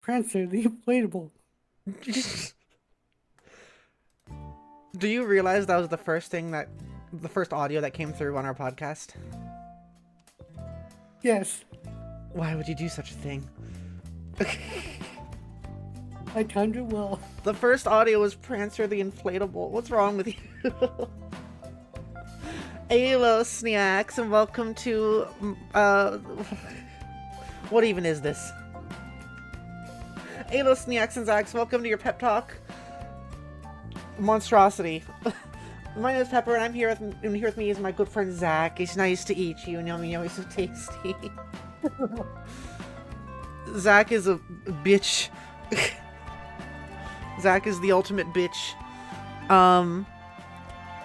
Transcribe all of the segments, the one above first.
Prancer the inflatable. Do you realize that was the first audio that came through on our podcast? Yes, Why would you do such a thing? I timed it well. The first audio was Prancer the inflatable. What's wrong with you? Hello, Snacks, and welcome to, what even is this? Hello, Snacks and Zacks, welcome to your pep talk. Monstrosity. My name is Pepper, and here with me is my good friend Zach. It's nice to eat you, and yummy, yummy, so tasty. Zach is a bitch. Zach is the ultimate bitch.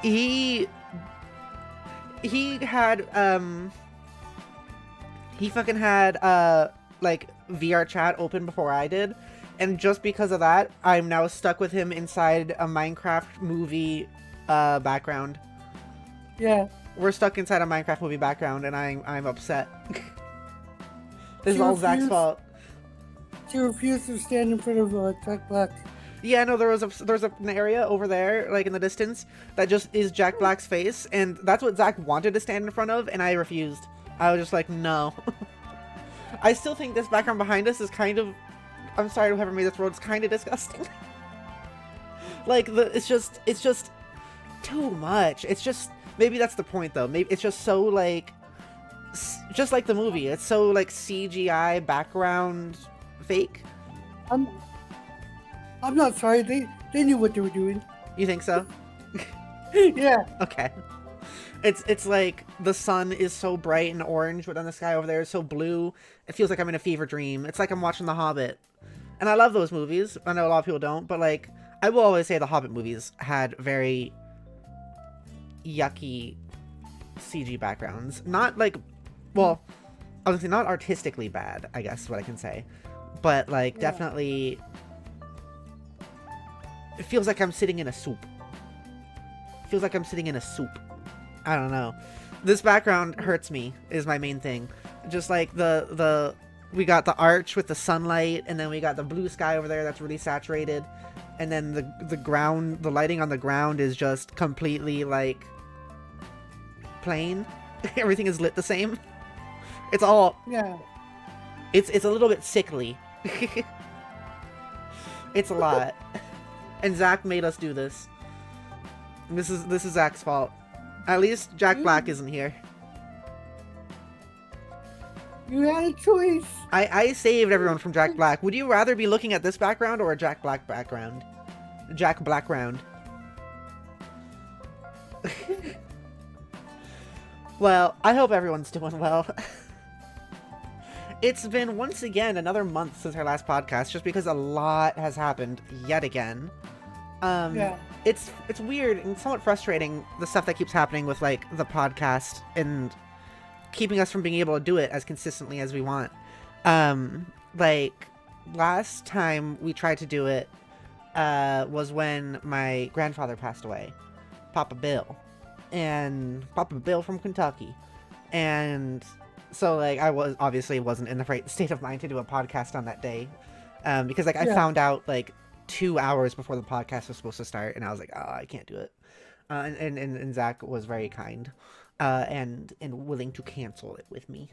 He had, he fucking had, like, VR chat open before I did, and just because of that, I'm now stuck with him inside a Minecraft movie, background. Yeah. We're stuck inside a Minecraft movie background, and I'm upset. This is She all Zach's refused- fault. She refused to stand in front of Jack Black. Yeah, no, there's an area over there, like in the distance, that just is Jack Black's face, and that's what Zach wanted to stand in front of, and I refused. I was just like, no. I still think this background behind us is kind of, I'm sorry to whoever made this world, it's kind of disgusting. Like, it's just too much. It's just, maybe that's the point though. Maybe it's just so like, just like the movie, it's so like CGI background fake. I'm not sorry. They knew what they were doing. You think so? Yeah. Okay. It's like the sun is so bright and orange, but then the sky over there is so blue. It feels like I'm in a fever dream. It's like I'm watching The Hobbit. And I love those movies. I know a lot of people don't, but like, I will always say the Hobbit movies had very yucky CG backgrounds. Not like, well, obviously not artistically bad, I guess is what I can say. But like, Yeah. definitely, it feels like I'm sitting in a soup. It feels like I'm sitting in a soup. I don't know. This background hurts me, is my main thing. Just like we got the arch with the sunlight, and then we got the blue sky over there that's really saturated. And then the ground, the lighting on the ground is just completely like plain. Everything is lit the same. It's all, Yeah. it's a little bit sickly. It's a lot. And Zach made us do this. This is Zach's fault. At least Jack Black isn't here. You had a choice. I saved everyone from Jack Black. Would you rather be looking at this background or a Jack Black background? Jack Blackground. Well, I hope everyone's doing well. It's been, once again, another month since our last podcast, just because a lot has happened yet again. Yeah. It's weird and somewhat frustrating, the stuff that keeps happening with, like, the podcast and keeping us from being able to do it as consistently as we want. Like, last time we tried to do it, was when my grandfather passed away. Papa Bill. And Papa Bill from Kentucky. And so, like, I wasn't in the right state of mind to do a podcast on that day. Because, like, I found out, like, 2 hours before the podcast was supposed to start, and I was like, oh, I can't do it. And Zach was very kind, and willing to cancel it with me.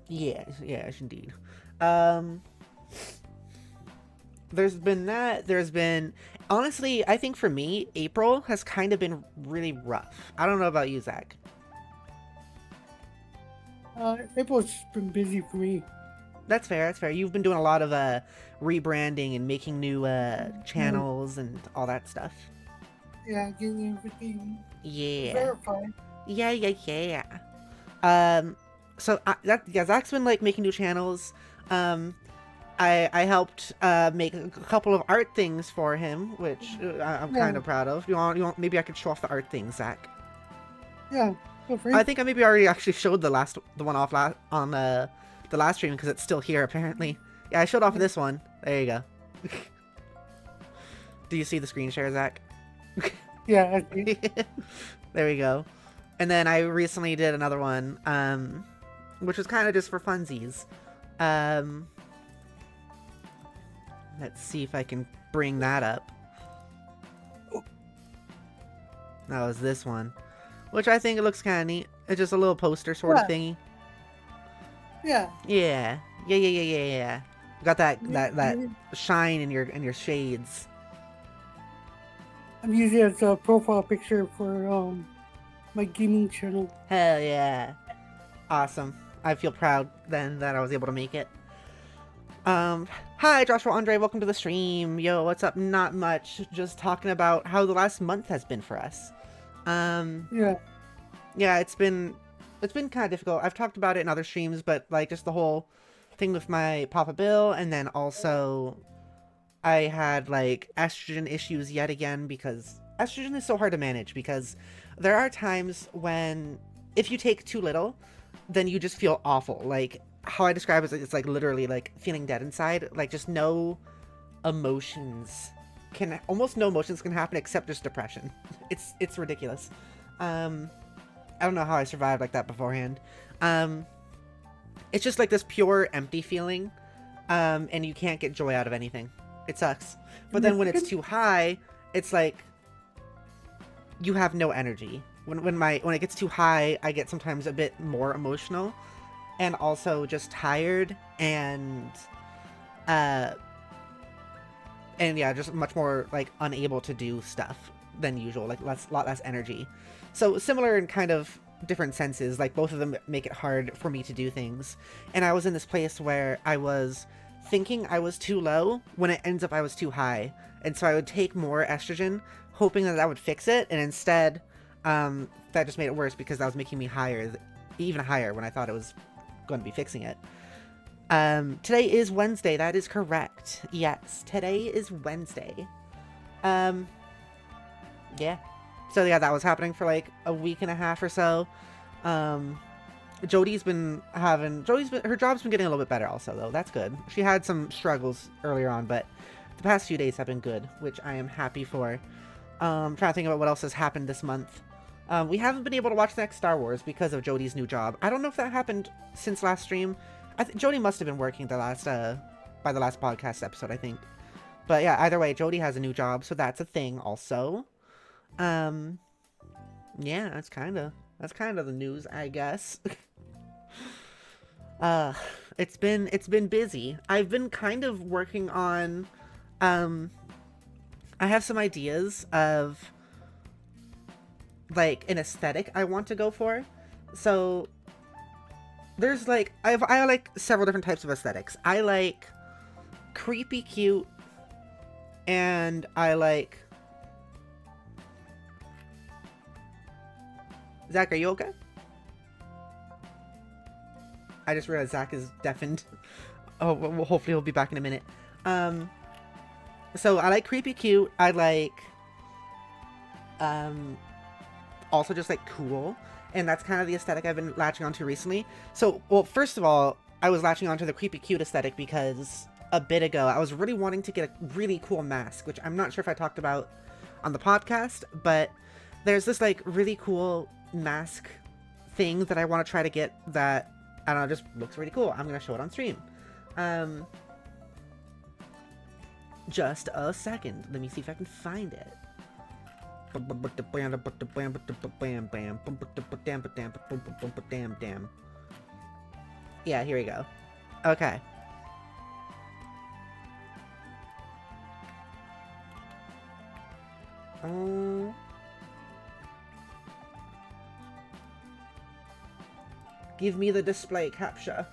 Yes, indeed. There's been that. There's been, honestly, I think for me, April has kind of been really rough. I don't know about you, Zach. April's been busy for me. That's fair. That's fair. You've been doing a lot of rebranding and making new channels and all that stuff. Yeah, getting everything Yeah. verified. Yeah. So Zach's been like making new channels. I helped make a couple of art things for him, which I'm kind of proud of. You want? Maybe I could show off the art things, Zach. Yeah, feel free. I think I maybe already actually showed the one off on the last stream because it's still here apparently. Yeah, I showed off this one. There you go. Do you see the screen share, Zach? Yeah, I see. There we go. And then I recently did another one, which was kind of just for funsies. Um, let's see if I can bring that up. That was this one, which I think it looks kind of neat. It's just a little poster sort of thingy. Yeah. Yeah. Got that shine in your shades. I'm using it as a profile picture for my gaming channel. Hell yeah. Awesome. I feel proud then that I was able to make it. Hi Joshua Andre, welcome to the stream. Yo, what's up? Not much. Just talking about how the last month has been for us. Yeah, it's been kind of difficult. I've talked about it in other streams, but like just the whole thing with my Papa Bill, and then also I had like estrogen issues yet again, because estrogen is so hard to manage, because there are times when if you take too little, then you just feel awful. Like how I describe it is, it's like literally like feeling dead inside, like just no emotions almost no emotions can happen except just depression. It's ridiculous. I don't know how I survived like that beforehand. It's just like this pure empty feeling, and you can't get joy out of anything. It sucks. But then when it's too high, it's like you have no energy. When it gets too high, I get sometimes a bit more emotional, and also just tired, and yeah, just much more like unable to do stuff than usual, like lot less energy. So similar in kind of different senses, like both of them make it hard for me to do things. And I was in this place where I was thinking I was too low when it ends up I was too high. And so I would take more estrogen, hoping that would fix it. And instead, that just made it worse, because that was making me even higher when I thought it was going to be fixing it. Today is Wednesday. That is correct. Yes, today is Wednesday. Yeah. So yeah, that was happening for like a week and a half or so. Her job's been getting a little bit better also, though. That's good. She had some struggles earlier on, but the past few days have been good, which I am happy for. Trying to think about what else has happened this month. We haven't been able to watch the next Star Wars because of Jodie's new job. I don't know if that happened since last stream. Jodie must have been working by the last podcast episode, I think. But yeah, either way, Jodie has a new job, so that's a thing also. Yeah, that's kind of the news, I guess. It's been busy. I've been kind of working on, I have some ideas of like an aesthetic I want to go for. So there's like, I like several different types of aesthetics. I like creepy cute, and I like... Zach, are you okay? I just realized Zach is deafened. Oh, well, hopefully he'll be back in a minute. So I like creepy cute. I like, also just like cool. And that's kind of the aesthetic I've been latching onto recently. So, well, first of all, I was latching onto the creepy cute aesthetic because a bit ago I was really wanting to get a really cool mask, which I'm not sure if I talked about on the podcast, but there's this like really cool mask thing that I want to try to get that, I don't know, just looks really cool. I'm going to show it on stream. Just a second. Let me see if I can find it. Yeah, here we go. Okay. Give me the display capture.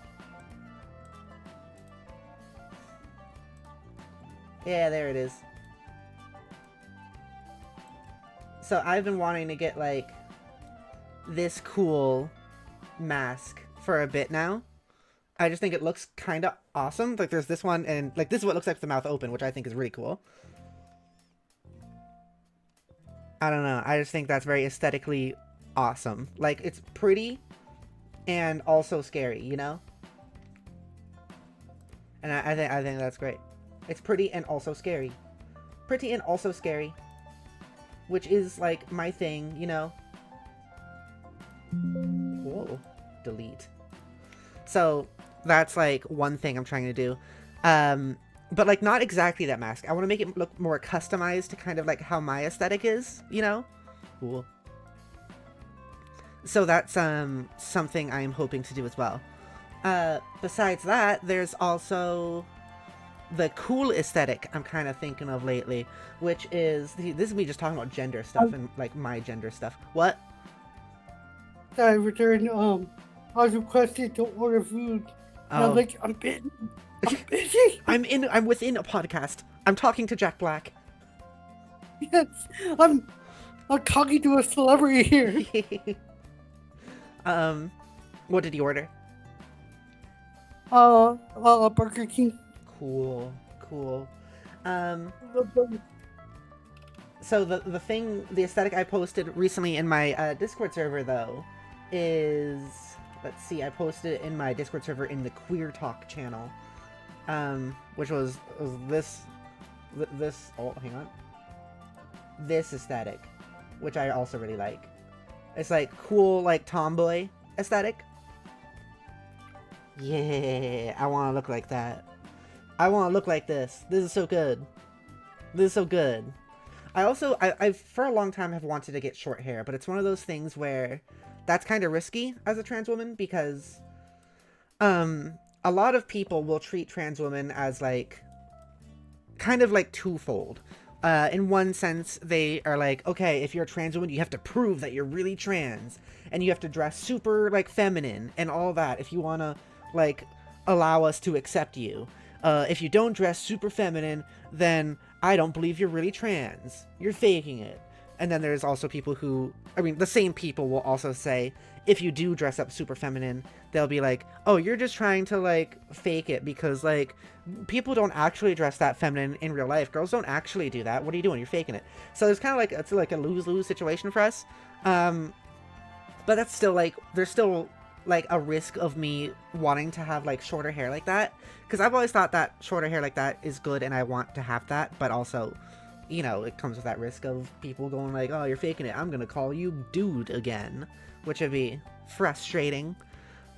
Yeah, there it is. So I've been wanting to get like this cool mask for a bit now. I just think it looks kind of awesome. Like there's this one, and like this is what it looks like with the mouth open, which I think is really cool. I don't know. I just think that's very aesthetically awesome. Like it's pretty and also scary, you know? And I think that's great. It's pretty and also scary. Pretty and also scary. Which is, like, my thing, you know? Whoa. Delete. So, That's like one thing I'm trying to do. But like not exactly that mask. I want to make it look more customized to kind of like how my aesthetic is, you know? Cool. So that's something I'm hoping to do as well. Besides that, there's also the cool aesthetic I'm kind of thinking of lately, which is this is me just talking about gender stuff and like my gender stuff. What? I returned. I was requested to order food. And I'm like, I'm busy. I'm busy. I'm within a podcast. I'm talking to Jack Black. Yes, I'm talking to a celebrity here. What did he order? Burger King. Cool. So the aesthetic I posted recently in my Discord server though is, let's see, I posted it in my Discord server in the Queer Talk channel, which was this, oh, hang on, this aesthetic, which I also really like. It's like cool, like tomboy aesthetic. Yeah, I want to look like that. I want to look like this. This is so good. This is so good. I've for a long time have wanted to get short hair, but it's one of those things where that's kind of risky as a trans woman because a lot of people will treat trans women as like kind of like twofold. In one sense, they are like, okay, if you're a trans woman, you have to prove that you're really trans, and you have to dress super like feminine and all that if you want to like allow us to accept you. If you don't dress super feminine, then I don't believe you're really trans. You're faking it. And then there's also people who, I mean, the same people will also say, if you do dress up super feminine, they'll be like, oh, you're just trying to, like, fake it because, like, people don't actually dress that feminine in real life. Girls don't actually do that. What are you doing? You're faking it. So it's kind of like, it's like a lose-lose situation for us. But that's still, like, there's still, like, a risk of me wanting to have, like, shorter hair like that. Because I've always thought that shorter hair like that is good and I want to have that, but also, you know, it comes with that risk of people going like, oh, you're faking it, I'm gonna call you dude again, which would be frustrating.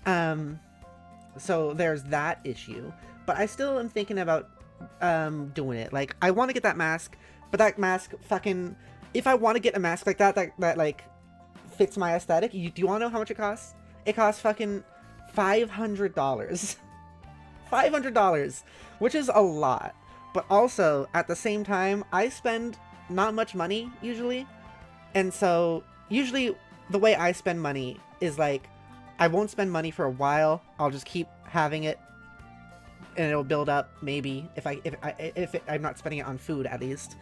So there's that issue, but I still am thinking about doing it. Like, I want to get that mask, but that mask fucking, if I want to get a mask like that like fits my aesthetic, do you want to know how much it costs? It costs fucking $500. $500, which is a lot. But also, at the same time, I spend not much money, usually. And so, usually, the way I spend money is, like, I won't spend money for a while. I'll just keep having it. And it'll build up, maybe, if I'm not spending it on food, at least,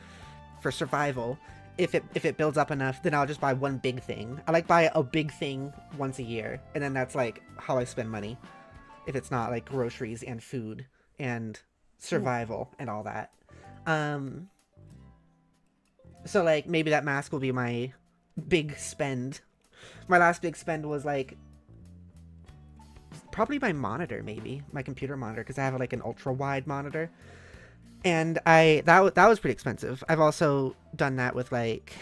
for survival. If it builds up enough, then I'll just buy one big thing. I like buy a big thing once a year. And then that's, like, how I spend money. If it's not, like, groceries and food and survival and all that. So, like, maybe that mask will be my big spend. My last big spend was, like, probably my monitor, maybe. My computer monitor, because I have, like, an ultra-wide monitor. And that was pretty expensive. I've also done that with, like,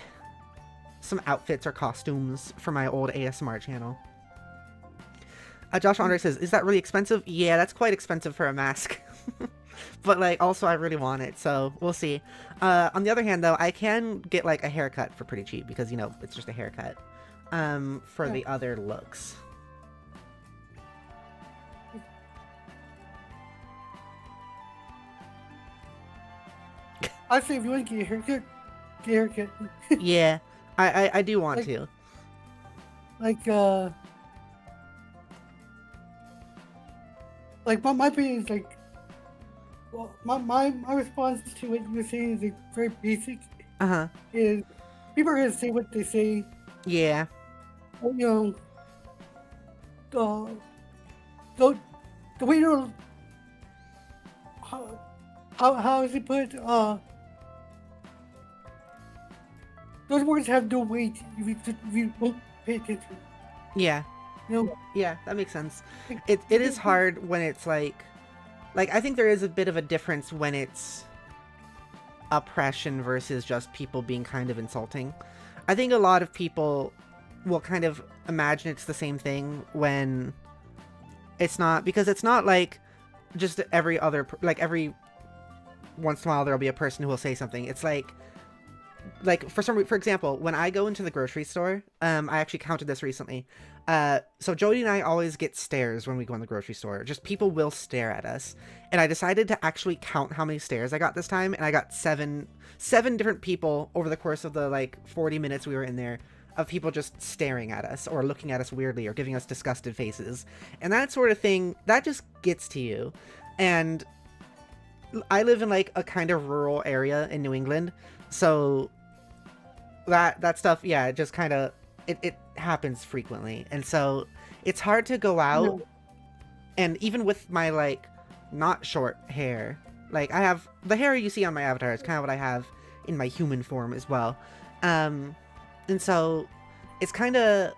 some outfits or costumes for my old ASMR channel. Josh Andre says, is that really expensive? Yeah, that's quite expensive for a mask. But, like, also I really want it, so we'll see. On the other hand, though, I can get, like, a haircut for pretty cheap because, you know, it's just a haircut for the other looks. I say if you want to get a haircut, get a haircut. Yeah, I do want to. Like, my opinion is, like, well, my response to what you're saying is, like, very basic. Is people are going to say what they say. Yeah. You know, the way you how is it put? Those words have no weight if you don't pay attention. Yeah. You know? Yeah, that makes sense. It is hard when it's like I think there is a bit of a difference when it's oppression versus just people being kind of insulting. I think a lot of people will kind of imagine it's the same thing when It's not, because it's not like just every other, like every once in a while there'll be a person who will say something. It's like for example, when I go into the grocery store, I actually counted this recently. So Jody and I always get stares when we go in the grocery store. Just people will stare at us. And I decided to actually count how many stares I got this time, and I got seven different people over the course of the like 40 minutes we were in there, of people just staring at us or looking at us weirdly or giving us disgusted faces. And that sort of thing, that just gets to you. And I live in like a kind of rural area in New England, so that stuff, yeah, it just kind of it happens frequently. And so it's hard to go out, and even with my like not short hair, like I have the hair you see on my avatar is kind of what I have in my human form as well. And so it's kind of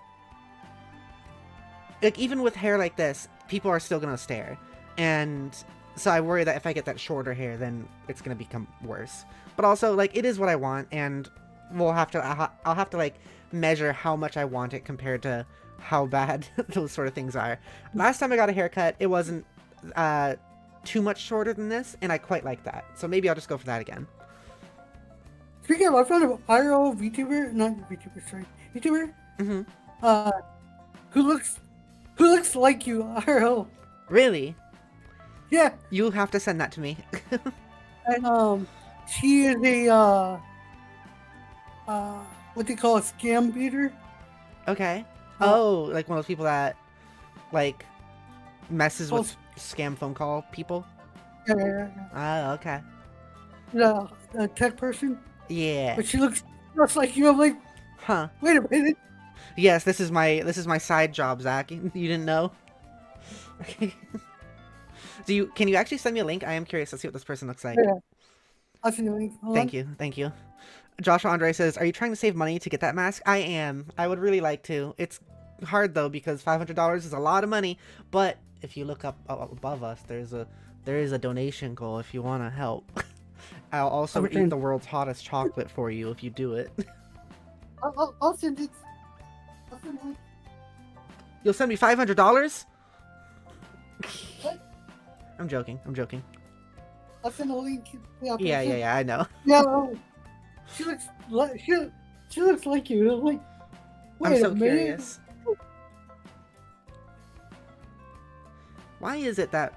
like, even with hair like this, people are still gonna stare. And so I worry that if I get that shorter hair, then it's gonna become worse. But also, like, it is what I want, and I'll have to like measure how much I want it compared to how bad those sort of things are. Last time I got a haircut, it wasn't too much shorter than this, and I quite like that. So maybe I'll just go for that again. Speaking of, I found an IRL YouTuber, who looks like you, IRL. Really? Yeah. You'll have to send that to me. And she is a what they call a scam beater. Okay. Oh, like one of those people that like messes with scam phone call people. Yeah. Oh, okay. A tech person. Yeah. But she looks just like you. I'm like, huh? Wait a minute. Yes, this is my side job, Zach. You didn't know? Can you actually send me a link? I am curious to see what this person looks like. Yeah. I'll send you a link. Thank you. Joshua Andre says, "Are you trying to save money to get that mask?" I am. I would really like to. It's hard though, because $500 is a lot of money. But if you look up above us, there is a donation goal if you want to help. I'll also eat the world's hottest chocolate for you if you do it. I'll send it. You'll send me $500? What? I'm joking. I'll send a link. Yeah, I know. Yeah, she looks like you. I'm like, wait I'm so a minute. curious. Why is it that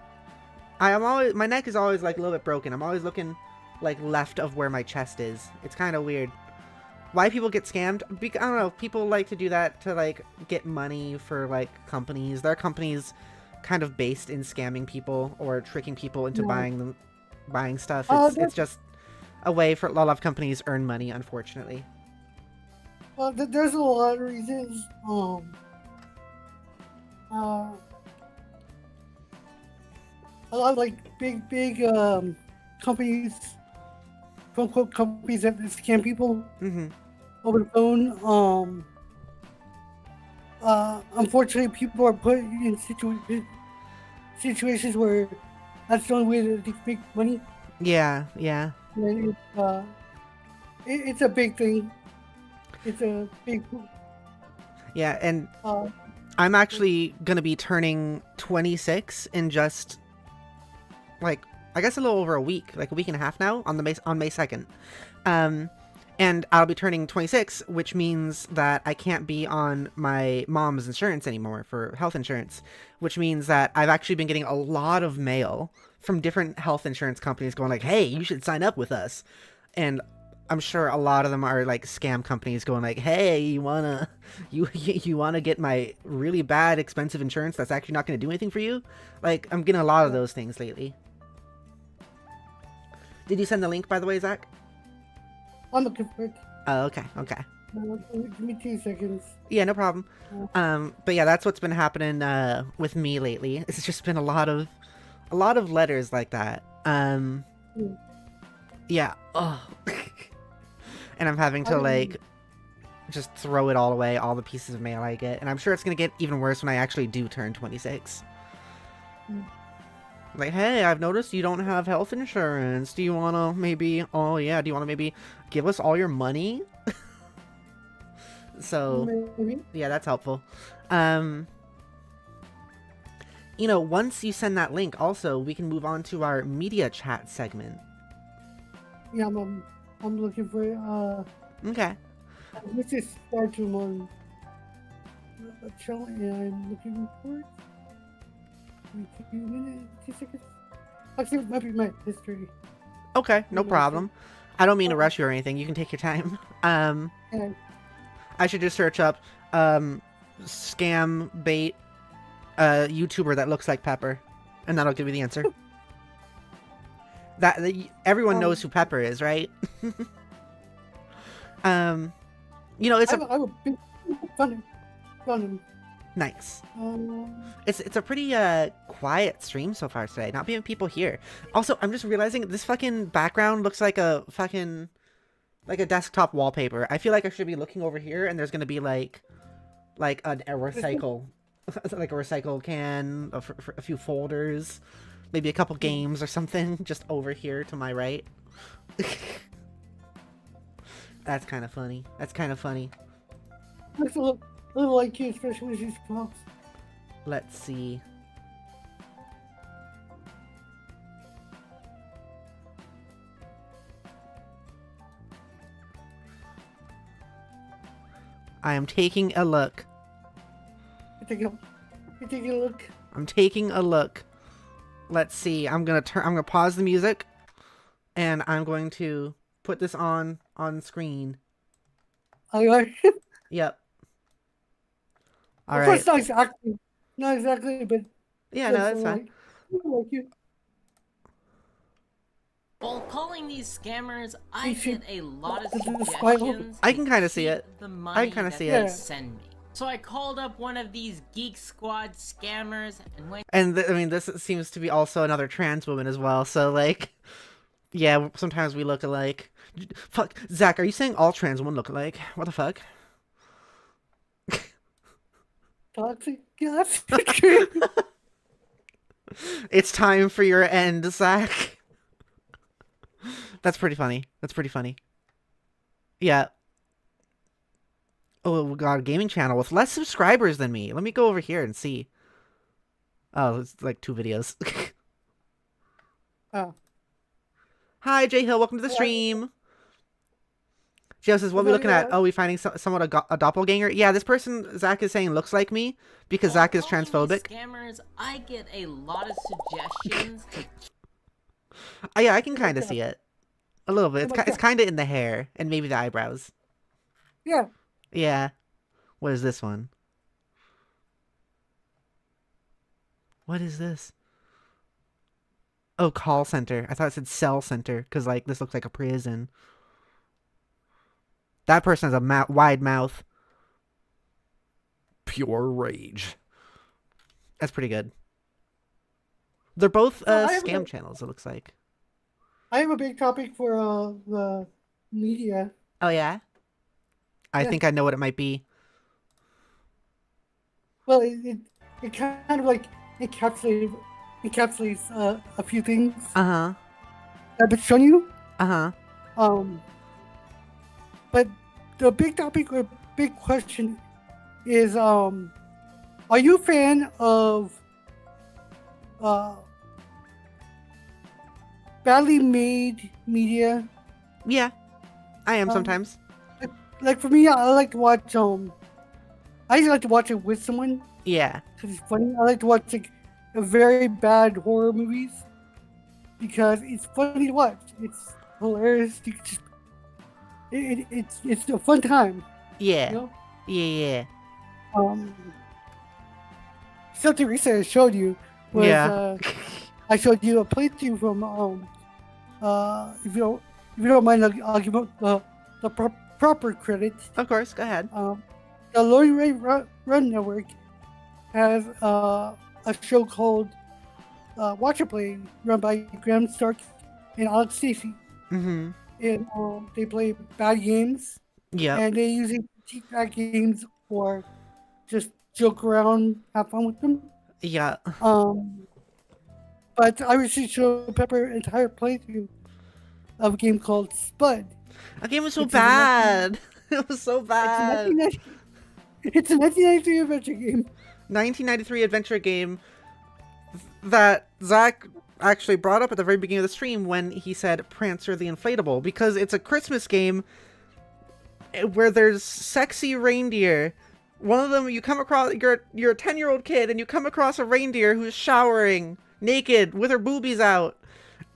my neck is always like a little bit broken. I'm always looking like left of where my chest is. It's kind of weird. Why people get scammed? I don't know. People like to do that to like get money for like companies. There are companies kind of based in scamming people or tricking people into buying stuff. It's just a way for a lot of companies earn money, unfortunately. Well, there's a lot of reasons. A lot of like big companies, quote unquote companies that scam people over the phone. Unfortunately, people are put in situations where that's the only way to make money. Yeah. And it's a big thing. It's a big. Yeah, and I'm actually gonna be turning 26 in just like, I guess a little over a week, like a week and a half now, on May 2nd. And I'll be turning 26, which means that I can't be on my mom's insurance anymore for health insurance, which means that I've actually been getting a lot of mail from different health insurance companies going like, hey, you should sign up with us. And I'm sure a lot of them are like scam companies going like, hey, you wanna get my really bad expensive insurance that's actually not gonna do anything for you? Like, I'm getting a lot of those things lately. Did you send the link, by the way, Zach? I'm looking for it. Oh, okay. Give me 2 seconds. Yeah, no problem. But yeah, that's what's been happening with me lately. It's just been a lot of letters like that. Yeah. Oh. And I'm having to like just throw it all away, all the pieces of mail I get, and I'm sure it's gonna get even worse when I actually do turn 26. Like, hey, I've noticed you don't have health insurance. Do you want to maybe... Oh, yeah. Do you want to maybe give us all your money? So, Maybe. yeah, that's helpful. once you send that link, also we can move on to our media chat segment. Yeah, I'm looking for it. Okay. This is Spectrum on channel, and I'm looking for it. 2 minutes, 2 seconds. Actually, it might be my history. Okay, no problem. I don't mean to rush you or anything. You can take your time. I should just search up scam bait YouTuber that looks like Pepper, and that'll give you the answer. Everyone knows who Pepper is, right? It's I'm a big fan. Nice. It's a pretty quiet stream so far today. Not being people here. Also, I'm just realizing this fucking background looks like a desktop wallpaper. I feel like I should be looking over here, and there's gonna be like a recycle, like a recycle can, a few folders, maybe a couple games or something, just over here to my right. That's kind of funny. Looks a little like you, especially with these props. Let's see. I am taking a look. You're taking a look. I'm taking a look. Let's see. I'm gonna pause the music, and I'm going to put this on screen. Yep. All right. Of course, not exactly, but yeah, no, that's fine. Like you. While calling these scammers, I get a lot of suggestions. suggestions. I can kind of see it. The money I kind of see that it. they send me. So I called up one of these Geek Squad scammers and went. And I mean, this seems to be also another trans woman as well. So like, yeah, sometimes we look alike. Fuck, Zach, are you saying all trans women look alike? What the fuck? Toxic gas. It's time for your end, Zach. That's pretty funny. Yeah. Oh, we got a gaming channel with less subscribers than me. Let me go over here and see. Oh, it's like 2 videos. Oh. Hi, Jay Hill. Welcome to the stream. Gio says, what are we looking at? Oh, we finding somewhat a doppelganger? Yeah, this person, Zach, is saying looks like me because Zach is transphobic. Scammers, I get a lot of suggestions. Yeah, I can kind of see it. A little bit. It's kind of in the hair and maybe the eyebrows. Yeah. Yeah. What is this one? What is this? Oh, call center. I thought it said cell center because, like, this looks like a prison. That person has a wide mouth. Pure rage. That's pretty good. They're both scam channels, it looks like. I have a big topic for the media. Oh, yeah? I think I know what it might be. Well, it kind of like encapsulates a few things. Uh-huh. I've been showing you. Uh-huh. But the big topic or big question is, are you a fan of badly made media? Yeah, I am sometimes. Like for me, I like to watch. I usually like to watch it with someone. Yeah. Because it's funny. I like to watch like very bad horror movies because it's funny to watch. It's hilarious. You can just, it's a fun time. Yeah. You know? Yeah. Something recently I showed you was I showed you a playthrough from if you don't mind, I'll give the proper credit. Of course, go ahead. The Lori Ray Run Network has a show called Watch It Play, run by Graham Stark and Alex Stacey. Mm-hmm. And they play bad games. Yeah. And they usually teach bad games or just joke around, have fun with them. Yeah. But I recently showed Pepper an entire playthrough of a game called Spud. That game was so bad. It was so bad. It's a 1993 adventure game. 1993 adventure game. that Zach actually brought up at the very beginning of the stream when he said Prancer the Inflatable, because it's a Christmas game where there's sexy reindeer. One of them, you come across, you're a 10-year-old kid and you come across a reindeer who's showering naked with her boobies out.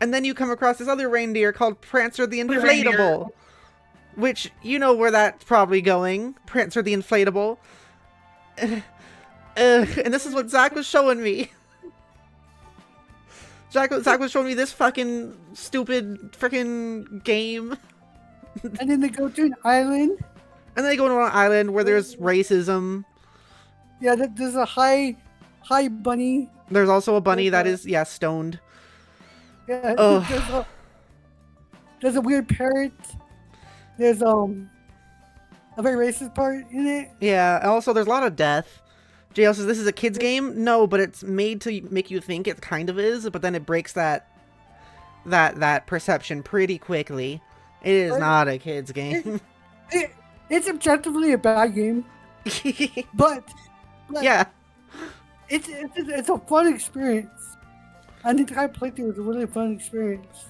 And then you come across this other reindeer called Prancer the Inflatable, which you know where that's probably going. Prancer the Inflatable. And this is what Zach was showing me. Zach was showing me this fucking stupid freaking game. And then they go to an island. And then they go to an island where there's racism. Yeah, there's a high bunny. There's also a bunny that is, stoned. Yeah, there's a weird parrot. There's a very racist part in it. Yeah, and also there's a lot of death. JL says this is a kid's game. No, but it's made to make you think it kind of is, but then it breaks that perception pretty quickly. It is not a kid's game. It's objectively a bad game, but yeah, it's a fun experience. I think I played through. It was a really fun experience.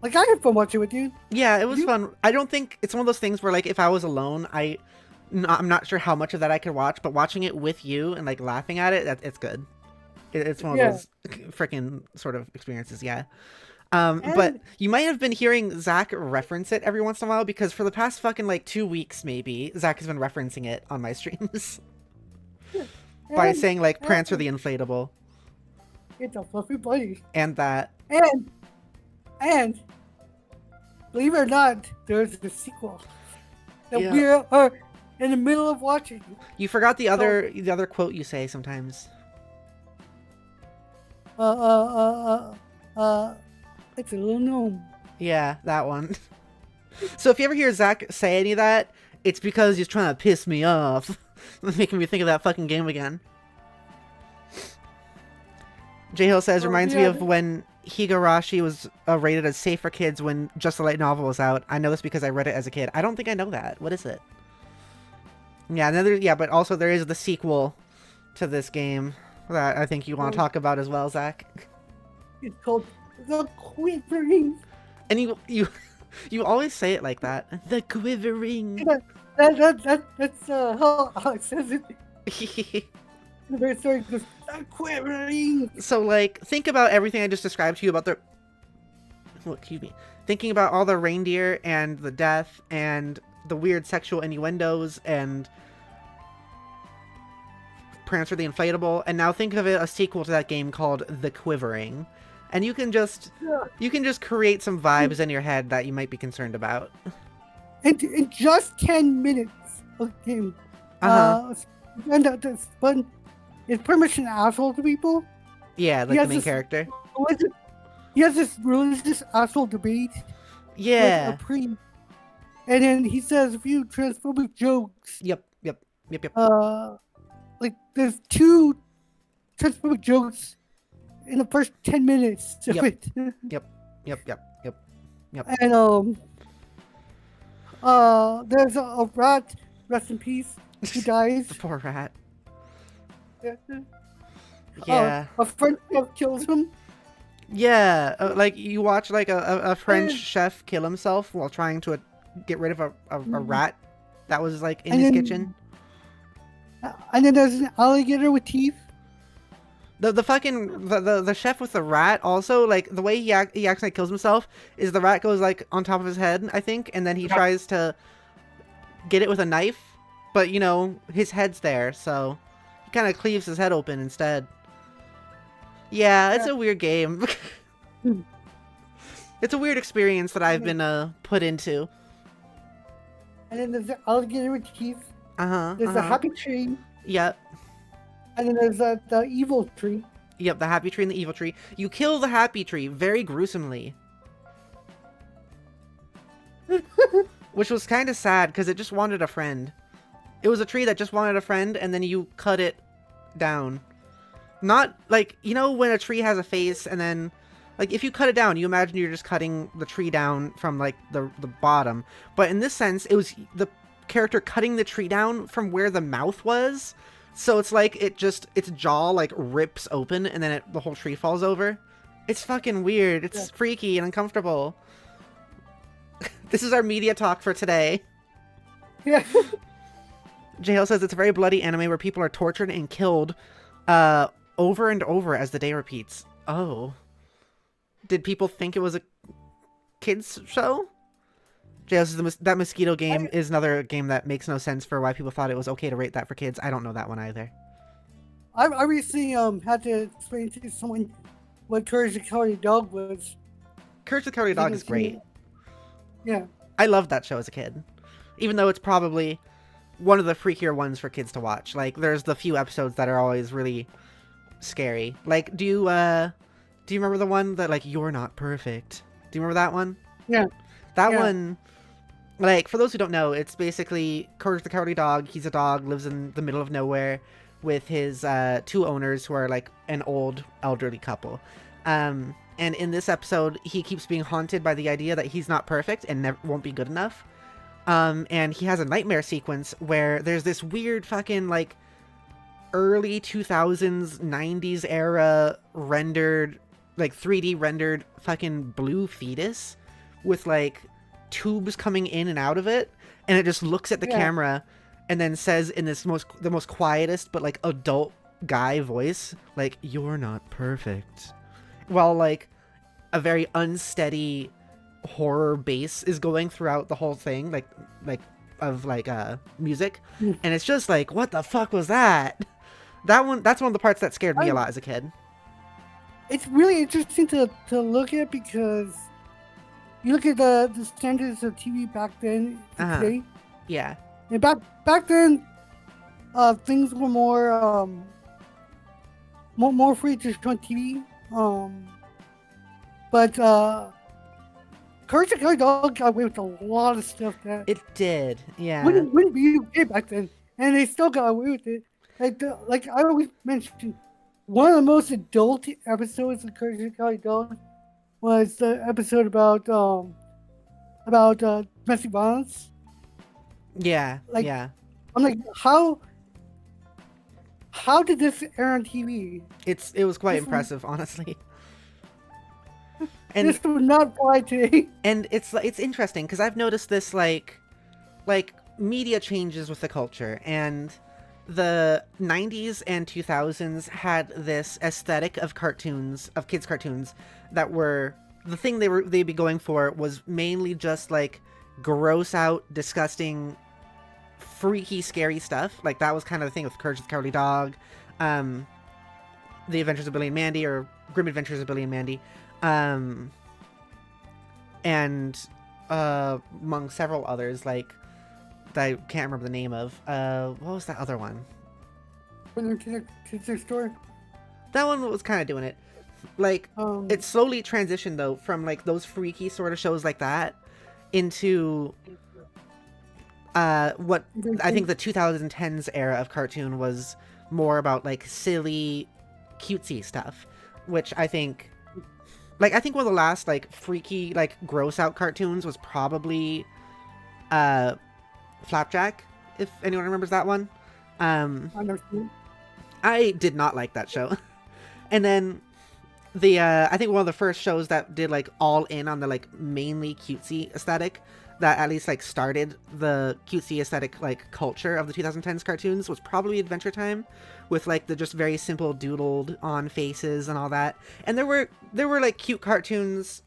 Like, I had fun watching with you. Yeah, it was fun. I don't think it's one of those things where, like, if I was alone, I'm not sure how much of that I could watch, but watching it with you and, like, laughing at it, it's good. It's one of those freaking sort of experiences, yeah. But you might have been hearing Zach reference it every once in a while, because for the past fucking, like, 2 weeks, maybe, Zach has been referencing it on my streams. By saying, like, Prancer the Inflatable. It's a fluffy bunny. And that. And believe it or not, there's a sequel that we are in the middle of watching. You forgot the other quote you say sometimes. It's a little gnome. Yeah, that one. So if you ever hear Zach say any of that, it's because he's trying to piss me off. Making me think of that fucking game again. J Hill says, reminds me of when Higurashi was rated as safe for kids when Just the Light novel was out. I know this because I read it as a kid. I don't think I know that. What is it? Yeah, but also there is the sequel to this game that I think you want to talk about as well, Zach. It's called The Quivering. And you always say it like that. The Quivering. That's how Alex says it. The very story goes, The Quivering. So, like, think about everything I just described to you about the... Oh, excuse me. Thinking about all the reindeer and the death and the weird sexual innuendos and Prancer the Inflatable, and now think of it a sequel to that game called The Quivering. And you can just create some vibes in your head that you might be concerned about. In just 10 minutes of the game, and this fun is pretty much an asshole to people. Yeah, like the main character. He has this religious asshole debate. Yeah. With a priest. And then he says a few transphobic jokes. Yep. Like, there's 2 transphobic jokes in the first 10 minutes of it. Yep. And, there's a rat, rest in peace, he dies. The poor rat. Yeah. A French chef kills him. Yeah, like you watch like a French chef kill himself while trying to get rid of a rat that was like in his kitchen. And then there's an alligator with teeth. The chef with the rat also, like the way he actually kills himself is the rat goes like on top of his head, I think, and then he tries to get it with a knife, but you know his head's there, so he kind of cleaves his head open instead. Yeah, it's a weird game. It's a weird experience that I've been put into. And then there's the alligator with teeth. There's the happy tree. Yep. And then there's the evil tree. Yep, the happy tree and the evil tree. You kill the happy tree very gruesomely. Which was kind of sad, because it just wanted a friend. It was a tree that just wanted a friend, and then you cut it down. Not, like, you know when a tree has a face, and then, like, if you cut it down, you imagine you're just cutting the tree down from, like, the bottom. But in this sense, it was the character cutting the tree down from where the mouth was. So it's like its jaw like rips open and then the whole tree falls over. It's fucking weird. It's freaky and uncomfortable. This is our media talk for today. Yeah. JL says it's a very bloody anime where people are tortured and killed over and over as the day repeats. Oh. Did people think it was a kids show? JL says that mosquito game is another game that makes no sense for why people thought it was okay to rate that for kids. I don't know that one either. I recently had to explain to someone what Courage the Cowardly Dog was. Courage the Cowardly Dog is great. Yeah. I loved that show as a kid. Even though it's probably one of the freakier ones for kids to watch. Like, there's the few episodes that are always really scary. Like, do you remember the one that, like, You're Not Perfect? Do you remember that one? Yeah. That one, like, for those who don't know, it's basically Courage the Cowardly Dog. He's a dog, lives in the middle of nowhere with his two owners who are, like, an old elderly couple. And in this episode, he keeps being haunted by the idea that he's not perfect and won't be good enough. And he has a nightmare sequence where there's this weird fucking, like, early 2000s, 90s era rendered, like, 3D rendered fucking blue fetus with, like, tubes coming in and out of it. And it just looks at the camera and then says in this the most quietest but, like, adult guy voice, like, "You're not perfect." While, like, a very unsteady horror bass is going throughout the whole thing, like music, and it's just like, what the fuck was that? That's one of the parts that scared me a lot as a kid. It's really interesting to look at because you look at the standards of TV back then and today. Yeah. And back then, things were more free to show on TV. But Courage the Cowardly Dog got away with a lot of stuff that it did. Yeah. Wouldn't be okay back then, and they still got away with it. Like I always mention, one of the most adult episodes of Courage the Cowardly Dog was the episode about domestic violence. Yeah. Like, yeah. I'm like, how did this air on TV? It was quite impressive, honestly. And this would not fly today. And it's interesting because I've noticed this like media changes with the culture, and the 90s and 2000s had this aesthetic of kids cartoons that were the thing they'd be going for was mainly just like gross out, disgusting, freaky, scary stuff. Like that was kind of the thing with Courage the Cowardly Dog, The Adventures of Billy and Mandy, or Grim Adventures of Billy and Mandy. And among several others, like that I can't remember the name of. What was that other one? Kids Next Door. That one was kind of doing it. Like it slowly transitioned though from like those freaky sort of shows like that into what I think the 2010s era of cartoon was more about like silly, cutesy stuff, which I think one of the last like freaky like gross out cartoons was probably Flapjack, if anyone remembers that one. I did not like that show. And then I think one of the first shows that did like all in on the like mainly cutesy aesthetic, that at least like started the cutesy aesthetic like culture of the 2010s cartoons, was probably Adventure Time, with like the just very simple doodled on faces and all that. And there were like cute cartoons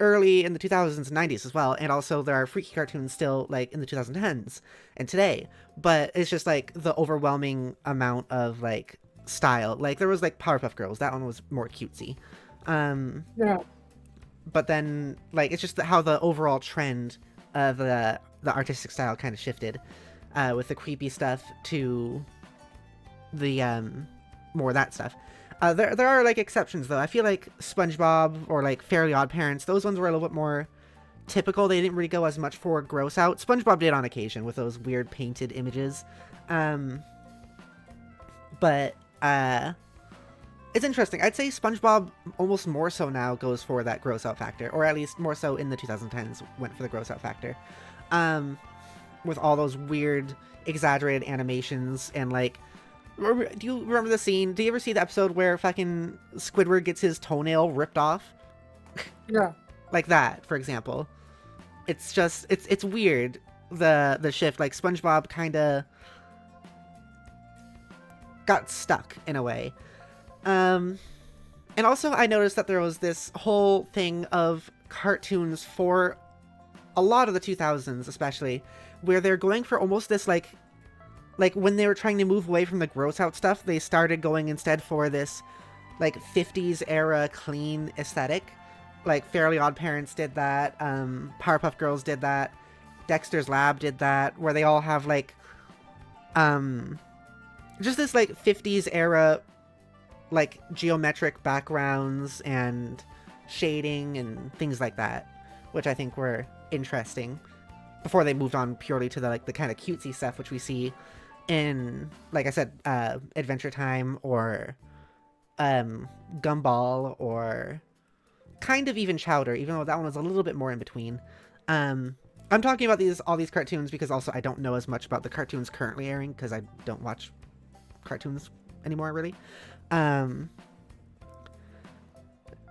early in the 2000s and 90s as well, and also there are freaky cartoons still like in the 2010s and today, but it's just like the overwhelming amount of like style. Like there was like Powerpuff Girls, that one was more cutesy, but then like it's just how the overall trend of the artistic style kind of shifted, with the creepy stuff to the more of that stuff. There are like exceptions though. I feel like SpongeBob or like Fairly Odd Parents, those ones were a little bit more typical. They didn't really go as much for gross out. SpongeBob did on occasion with those weird painted images, but it's interesting. I'd say SpongeBob almost more so now goes for that gross out factor, or at least more so in the 2010s went for the gross out factor, with all those weird exaggerated animations and like Do you remember the scene? Do you ever see the episode where fucking Squidward gets his toenail ripped off? Yeah. Like that, for example. It's just, it's weird, the shift. Like, SpongeBob kind of got stuck in a way. And also I noticed that there was this whole thing of cartoons for a lot of the 2000s, especially, where they're going for almost this, like when they were trying to move away from the gross out stuff, they started going instead for this, like, 50s era clean aesthetic. Like, Fairly Odd Parents did that, Powerpuff Girls did that, Dexter's Lab did that, where they all have, like, just this, like, 50s era, like, geometric backgrounds and shading and things like that, which I think were interesting, before they moved on purely to the, like, the kind of cutesy stuff, which we see in, like I said, Adventure Time, or Gumball, or kind of even Chowder, even though that one was a little bit more in between. I'm talking about all these cartoons because also I don't know as much about the cartoons currently airing, because I don't watch cartoons anymore, really.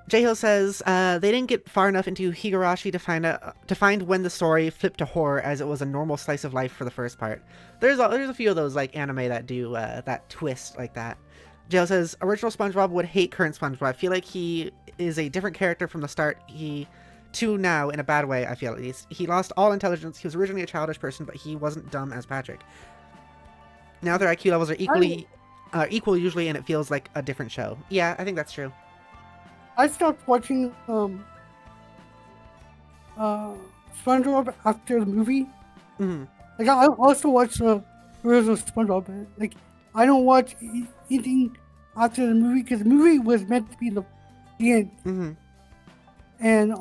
J-Hill says they didn't get far enough into Higurashi to find when the story flipped to horror, as it was a normal slice of life for the first part. There's a few of those, like, anime that do that twist like that. J-Hill says original SpongeBob would hate current SpongeBob. I feel like he is a different character from the start to now, in a bad way, I feel, at least. He lost all intelligence. He was originally a childish person, but he wasn't dumb as Patrick. Now their IQ levels are equal usually, and it feels like a different show. Yeah, I think that's true. I stopped watching SpongeBob after the movie. Mm-hmm. Like, I also watched the original SpongeBob, but, like, I don't watch anything after the movie, because the movie was meant to be the end. Mm-hmm. And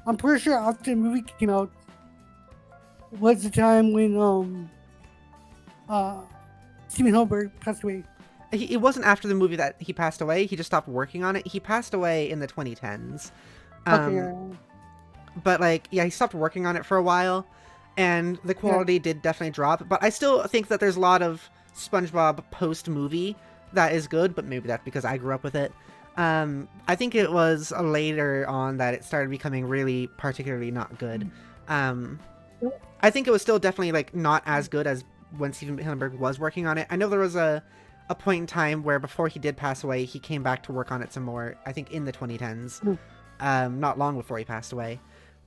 I'm pretty sure after the movie came out was the time when Steven Hillenburg passed away. It wasn't after the movie that he passed away. He just stopped working on it. He passed away in the 2010s. But, like, yeah, he stopped working on it for a while, and the quality did definitely drop. But I still think that there's a lot of SpongeBob post-movie that is good, but maybe that's because I grew up with it. I think it was later on that it started becoming really particularly not good. I think it was still definitely, like, not as good as when Steven Hillenburg was working on it. I know there was a point in time where before he did pass away, he came back to work on it some more, I think in the 2010s, not long before he passed away.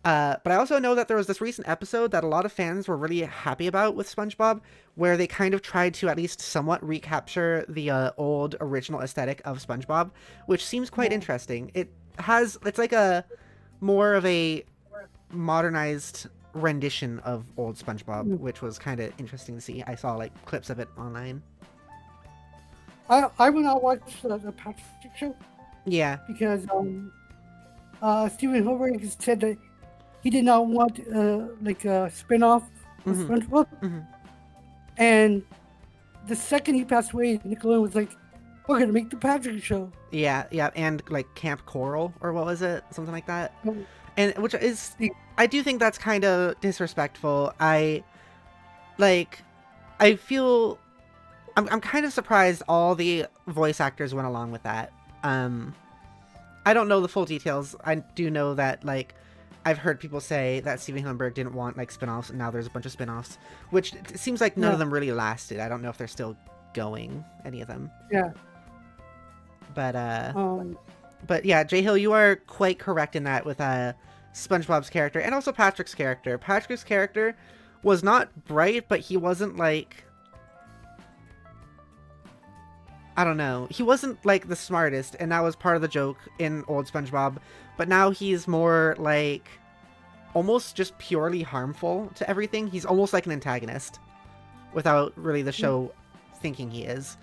But I also know that there was this recent episode that a lot of fans were really happy about with SpongeBob, where they kind of tried to at least somewhat recapture the old original aesthetic of SpongeBob, which seems quite interesting. It's like a more of a modernized rendition of old SpongeBob, which was kind of interesting to see. I saw, like, clips of it online. I will not watch the Patrick show. Yeah. Because Steven Hillenburg said that he did not want like a spin-off of SpongeBob. Mm-hmm. And the second he passed away, Nickelodeon was like, we're going to make the Patrick show. Yeah, and, like, Camp Coral, or what was it? Something like that. And which is, I do think that's kind of disrespectful. I feel, I'm kind of surprised all the voice actors went along with that. I don't know the full details. I do know that, like, I've heard people say that Steven Hillenburg didn't want, like, spin-offs, and now there's a bunch of spin-offs, which it seems like none of them really lasted. I don't know if they're still going, any of them. Yeah. But yeah, J-Hill, you are quite correct in that with SpongeBob's character, and also Patrick's character. Patrick's character was not bright, but he wasn't, like, I don't know. He wasn't, like, the smartest, and that was part of the joke in old SpongeBob. But now he's more, like, almost just purely harmful to everything. He's almost like an antagonist, without really the show thinking he is.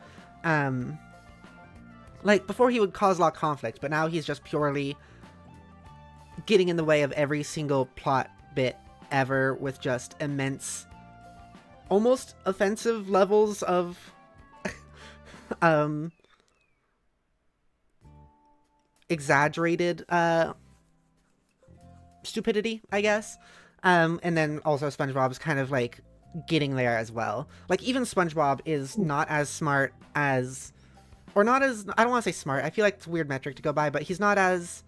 Like, before he would cause a lot of conflict, but now he's just purely getting in the way of every single plot bit ever, with just immense, almost offensive levels of exaggerated stupidity, I guess. And then also SpongeBob's kind of, like, getting there as well. Like even SpongeBob is not as smart as, or not as, I don't want to say smart. I feel like it's a weird metric to go by, but he's not as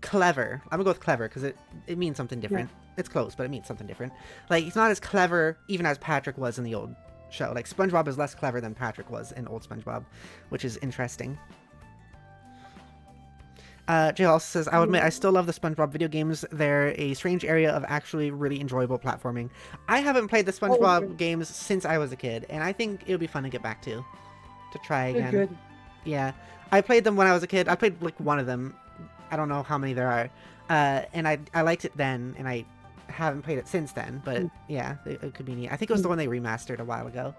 clever. I'm gonna go with clever because it means something different. It's close, but it means something different. Like he's not as clever even as Patrick was in the old show. Like SpongeBob is less clever than Patrick was in old SpongeBob, which is interesting. Jay also says, I'll admit I still love the SpongeBob video games. They're a strange area of actually really enjoyable platforming. I haven't played the SpongeBob games since I was a kid, and I think it would be fun to get back to try again. They're good. Yeah, I played them when I was a kid. I played like one of them. I don't know how many there are, and I liked it then, and I haven't played it since then. But yeah, it could be neat. I think it was the one they remastered a while ago,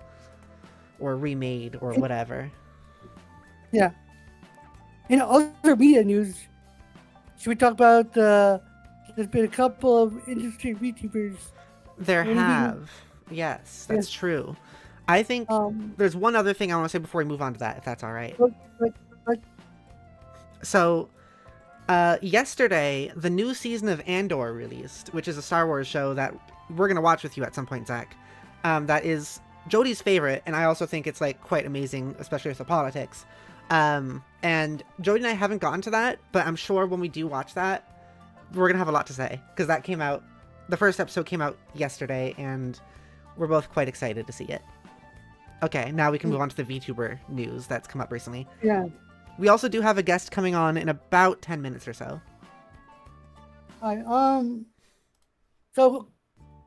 or remade, or whatever. Yeah. In other media news, should we talk about there's been a couple of industry VTubers. There have. Yes, that's true. I think there's one other thing I want to say before we move on to that, if that's all right. But So, yesterday, the new season of Andor released, which is a Star Wars show that we're going to watch with you at some point, Zach. That is Jody's favorite, and I also think it's like quite amazing, especially with the politics. And Jody and I haven't gotten to that, but I'm sure when we do watch that, we're gonna have a lot to say, because that came out, the first episode came out yesterday, and we're both quite excited to see it. Okay, now we can move on to the VTuber news that's come up recently. Yeah. We also do have a guest coming on in about 10 minutes or so. So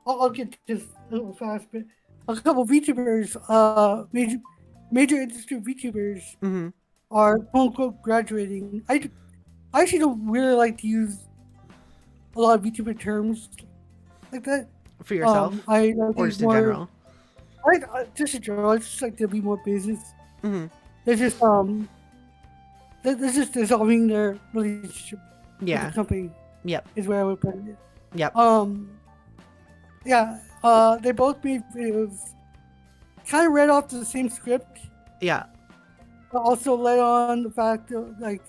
I'll get this a little fast, but a couple VTubers, major industry VTubers are quote unquote graduating. I actually don't really like to use a lot of VTuber terms like that. For yourself? Or just in general? Just in general, I just like to be more business. Mm-hmm. They're just dissolving their relationship with the company. Yep. Is where I would put it. Yep. They both made videos, kind of read off the same script. Yeah. But also let on the fact that, like,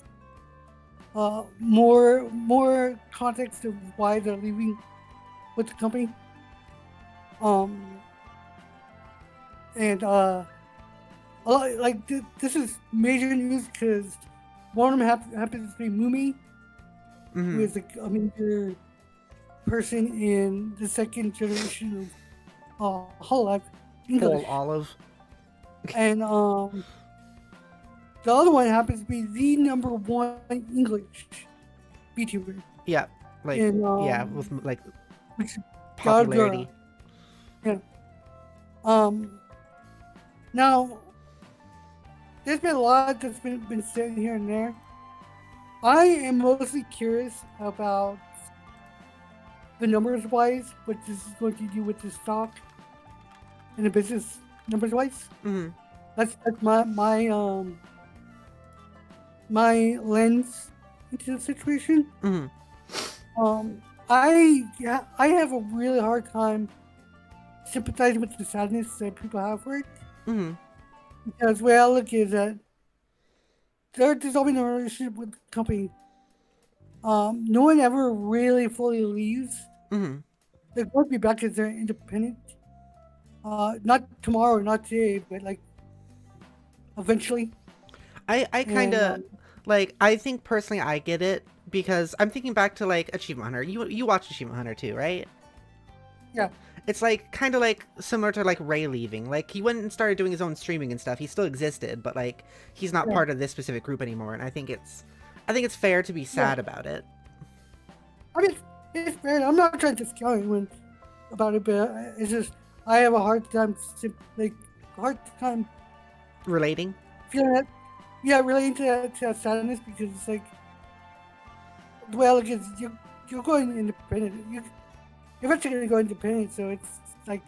more context of why they're leaving with the company. This is major news because one of them happens to be Mumi, who is a major person in the second generation of Hololive English. Full olive. And the other one happens to be the #1 English VTuber. Yeah, like with like which popularity. Yeah. Now there's been a lot that's been said here and there. I am mostly curious about the numbers wise, what this is going to do with the stock and the business numbers wise. That's my lens into the situation. I have a really hard time sympathizing with the sadness that people have for it. Because the way I look is that they're dissolving their relationship with the company. No one ever really fully leaves. They're going to be back as they're independent. Not tomorrow, not today, but like eventually. I kind of like, I think personally I get it, because I'm thinking back to like Achievement Hunter. You watched Achievement Hunter too, right? Yeah. It's like kind of like similar to like Ray leaving. Like he went and started doing his own streaming and stuff. He still existed, but like he's not part of this specific group anymore. And I think it's fair to be sad about it. I mean, it's fair. I'm not trying to scare anyone about it, but it's just I have a hard time relating. Feeling that, relating to that sadness, because it's like, well, because you're going independent. You're eventually going to go independent, so it's like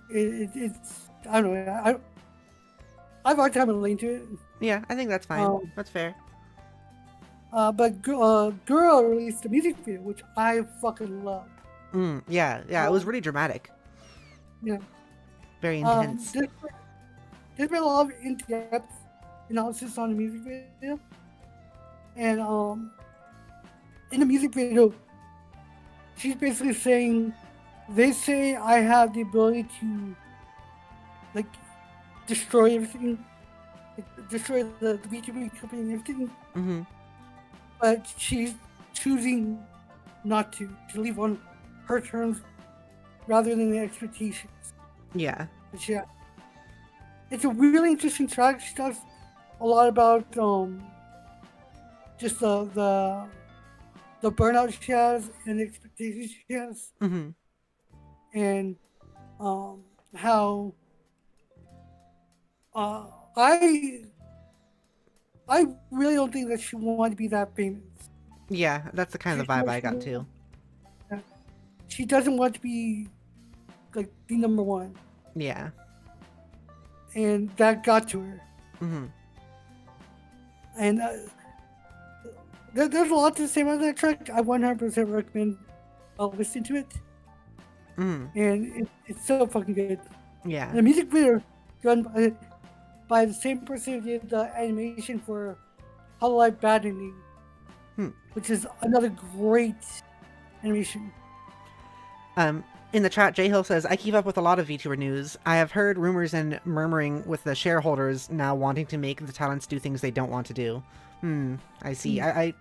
it's I don't know. I have a hard time relating to it. Yeah, I think that's fine. That's fair. But Girl released a music video, which I fucking love. Yeah, it was really dramatic. Yeah. Very intense. There's been a lot of in-depth analysis on the music video. And in the music video, she's basically saying, they say I have the ability to like destroy everything, like, destroy the VTuber company and everything, Mm-hmm. but she's choosing not to leave on her terms rather than the expectations. Yeah. But yeah, it's a really interesting track. She talks a lot about just the burnout she has and the expectations she has, Mm-hmm. and how uh, I I really don't think that she wanted to be that famous. Yeah, that's the kind of the vibe I got too. She doesn't want to be like the number one, Yeah. and that got to her. Mm-hmm. And there's a lot to say about that track. I 100% recommend listening to it, Mm-hmm. and it's so fucking good. Yeah. And the music video done by the same person who did the animation for Hololive Bad Ending, which is another great animation. In the chat, J Hill says, I keep up with a lot of VTuber news. I have heard rumors and murmuring with the shareholders now wanting to make the talents do things they don't want to do. I see. I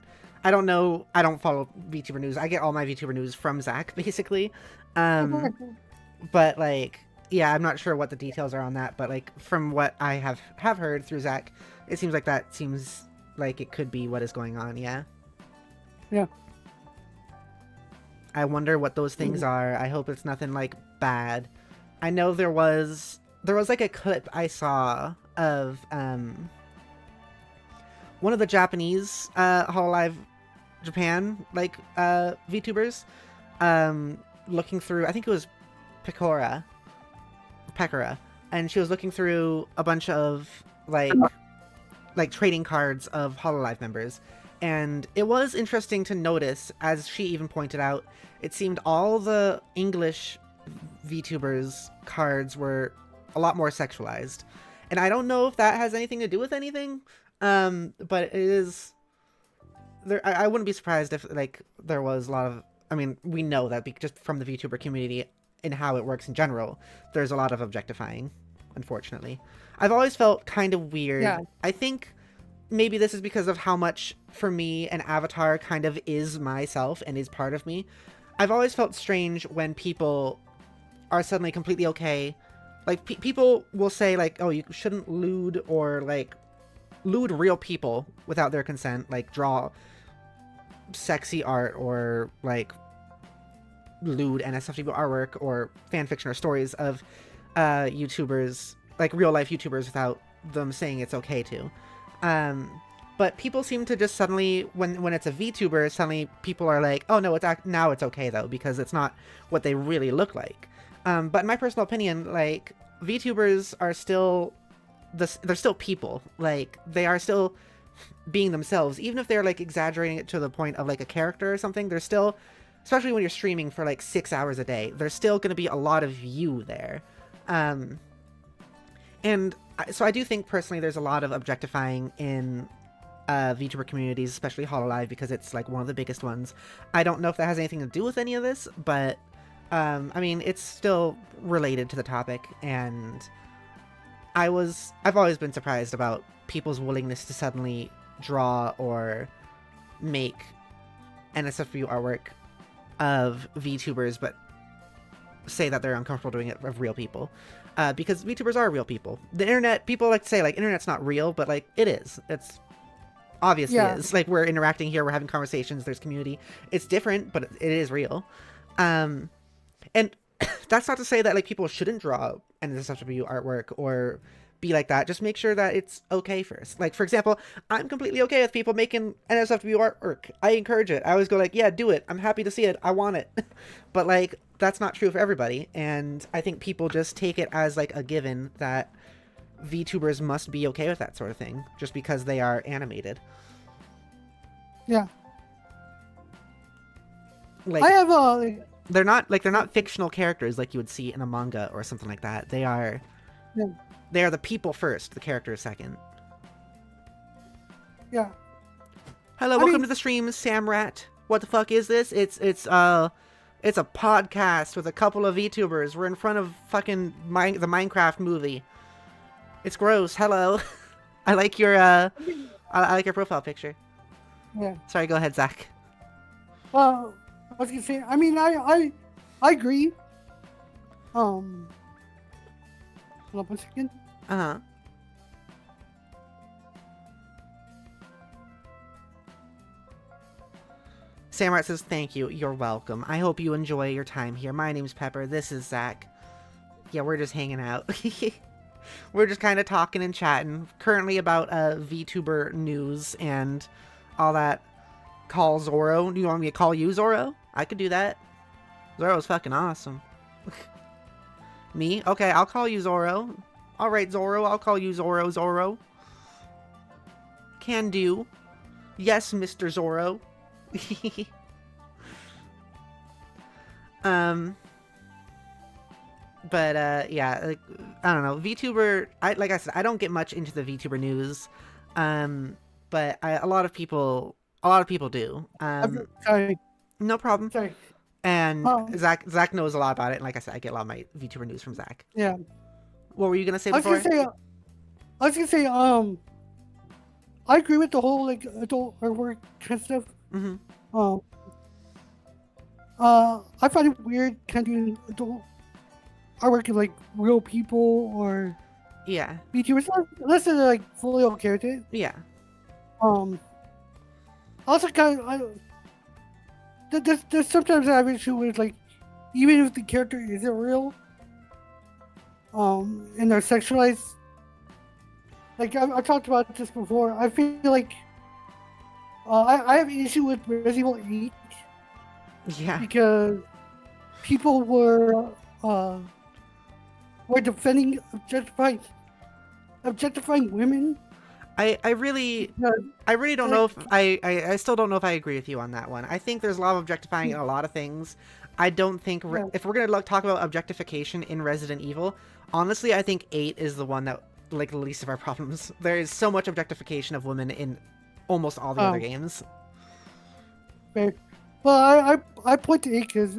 don't know. I don't follow VTuber news. I get all my VTuber news from Zach, basically. But, like, yeah, I'm not sure what the details are on that. But, like, from what I have heard through Zach, it seems like that seems like it could be what is going on, yeah? Yeah. I wonder what those things are. I hope it's nothing like bad. I know there was like a clip I saw of one of the Japanese Hololive Japan like VTubers looking through, I think it was Pekora, and she was looking through a bunch of like trading cards of Hololive members. And it was interesting to notice, as she even pointed out, it seemed all the English VTubers cards were a lot more sexualized. And I don't know if that has anything to do with anything, but it is... I wouldn't be surprised if like there was a lot of... I mean, we know that just from the VTuber community and how it works in general, there's a lot of objectifying, unfortunately. I've always felt kind of weird. Yeah. I think... maybe this is because of how much, for me, an avatar kind of is myself and is part of me. I've always felt strange when people are suddenly completely okay. Like, people will say, like, oh, you shouldn't lewd or, like, lewd real people without their consent. Like, draw sexy art or, like, lewd NSFW artwork or fanfiction or stories of YouTubers, like, real-life YouTubers without them saying it's okay to. But people seem to just suddenly, when it's a VTuber, suddenly people are like, oh no, now it's okay though, because it's not what they really look like. But in my personal opinion, like, VTubers are still, they're still people. Like, they are still being themselves, even if they're like exaggerating it to the point of like a character or something. They're still, especially when you're streaming for like 6 hours a day, there's still going to be a lot of you there. And so I do think personally there's a lot of objectifying in VTuber communities, especially Hololive, because it's like one of the biggest ones. I don't know if that has anything to do with any of this, but I mean, it's still related to the topic, and I've always been surprised about people's willingness to suddenly draw or make NSFW artwork of VTubers, but say that they're uncomfortable doing it of real people. Because VTubers are real people. The internet, people like to say, like, internet's not real, but, like, it is. It's obviously is. Like, we're interacting here, we're having conversations, there's community. It's different, but it is real. And that's not to say that, like, people shouldn't draw NSFW artwork or be like that. Just make sure that it's okay first. Like, for example, I'm completely okay with people making NSFW artwork. I encourage it. I always go like, yeah, do it. I'm happy to see it. I want it. But, like, that's not true for everybody. And I think people just take it as, like, a given that VTubers must be okay with that sort of thing just because they are animated. Yeah. Like, I have a... they're not fictional characters like you would see in a manga or something like that. They are... Yeah. They are the people first, the characters second. Yeah. Hello, welcome to the stream, Samrat. What the fuck is this? It's It's a podcast with a couple of VTubers. We're in front of fucking the Minecraft movie. It's gross. Hello. I like your I like your profile picture. Yeah. Sorry, go ahead, Zach. Well, I was gonna say. I mean, I agree. Hold on 1 second. Uh-huh. Samrat says, thank you. You're welcome. I hope you enjoy your time here. My name's Pepper. This is Zach. Yeah, we're just hanging out. We're just kind of talking and chatting. Currently about VTuber news and all that. Call Zoro. Do you want me to call you Zoro? I could do that. Zoro's fucking awesome. Me? Okay, I'll call you Zoro. Alright, Zoro. I'll call you Zoro. Can do. Yes, Mr. Zoro. Yeah, like, I don't know, VTuber, like I said, I don't get much into the VTuber news, but a lot of people do. Sorry. No problem. Sorry. And Zach knows a lot about it, and like I said, I get a lot of my VTuber news from Zach. Yeah. What were you gonna say before? I was gonna say, I agree with the whole like adult artwork kind of stuff. Mm-hmm. I find it weird kind of doing adult artwork of like real people or Yeah. VTubers, unless they're like fully okay with it. Yeah. Also kind of, there's sometimes I have an issue with like, even if the character isn't real, and they're sexualized. Like I talked about this before. I feel like I have an issue with Resident Evil 8 Yeah. because people were defending objectifying women. I really don't know if I still don't know if I agree with you on that one. I think there's a lot of objectifying in a lot of things. I don't think if we're gonna talk about objectification in Resident Evil, honestly, I think 8 is the one that like the least of our problems. There is so much objectification of women in almost all the other games. Fair. Well, I point to 8 because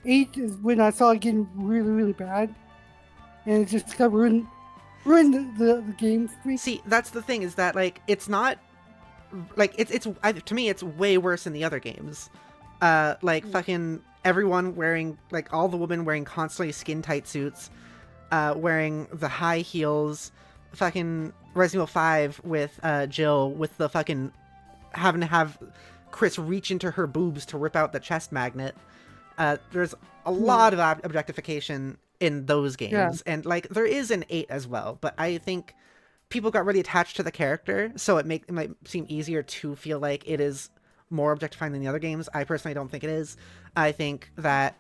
8 is when I saw it getting really, really bad, and it just kind of ruined the game for me. See, that's the thing, is that like it's not like to me it's way worse in the other games. Like fucking everyone wearing, like all the women wearing constantly skin tight suits, wearing the high heels, fucking Resident Evil 5 with Jill with the fucking having to have Chris reach into her boobs to rip out the chest magnet. There's a lot of objectification in those games, and like there is in 8 as well, but I think people got really attached to the character, so it might seem easier to feel like it is more objectifying than the other games. I personally don't think it is. I think that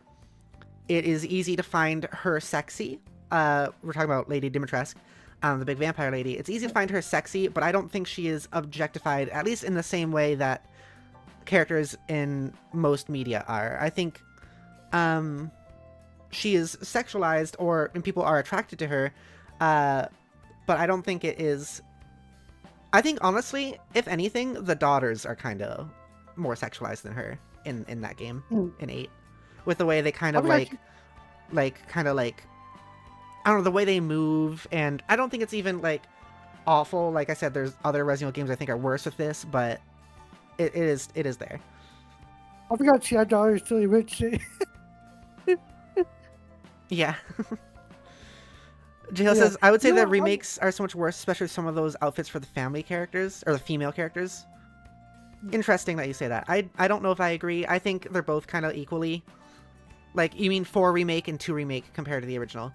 it is easy to find her sexy. We're talking about Lady Dimitrescu, the big vampire lady. It's easy to find her sexy, but I don't think she is objectified, at least in the same way that characters in most media are. I think she is sexualized, and people are attracted to her, but I don't think it is. I think honestly, if anything, the daughters are kind of more sexualized than her in that game in 8, with the way they kind of like I don't know, the way they move, and I don't think it's even like awful. Like I said, there's other Resident Evil games I think are worse with this, but it is there. I forgot she had daughters till he rich. Yeah. Jill says, I would say that remakes are so much worse, especially some of those outfits for the family characters, or the female characters. Interesting that you say that. I don't know if I agree. I think they're both kind of equally. Like, you mean 4 remake and 2 remake compared to the original.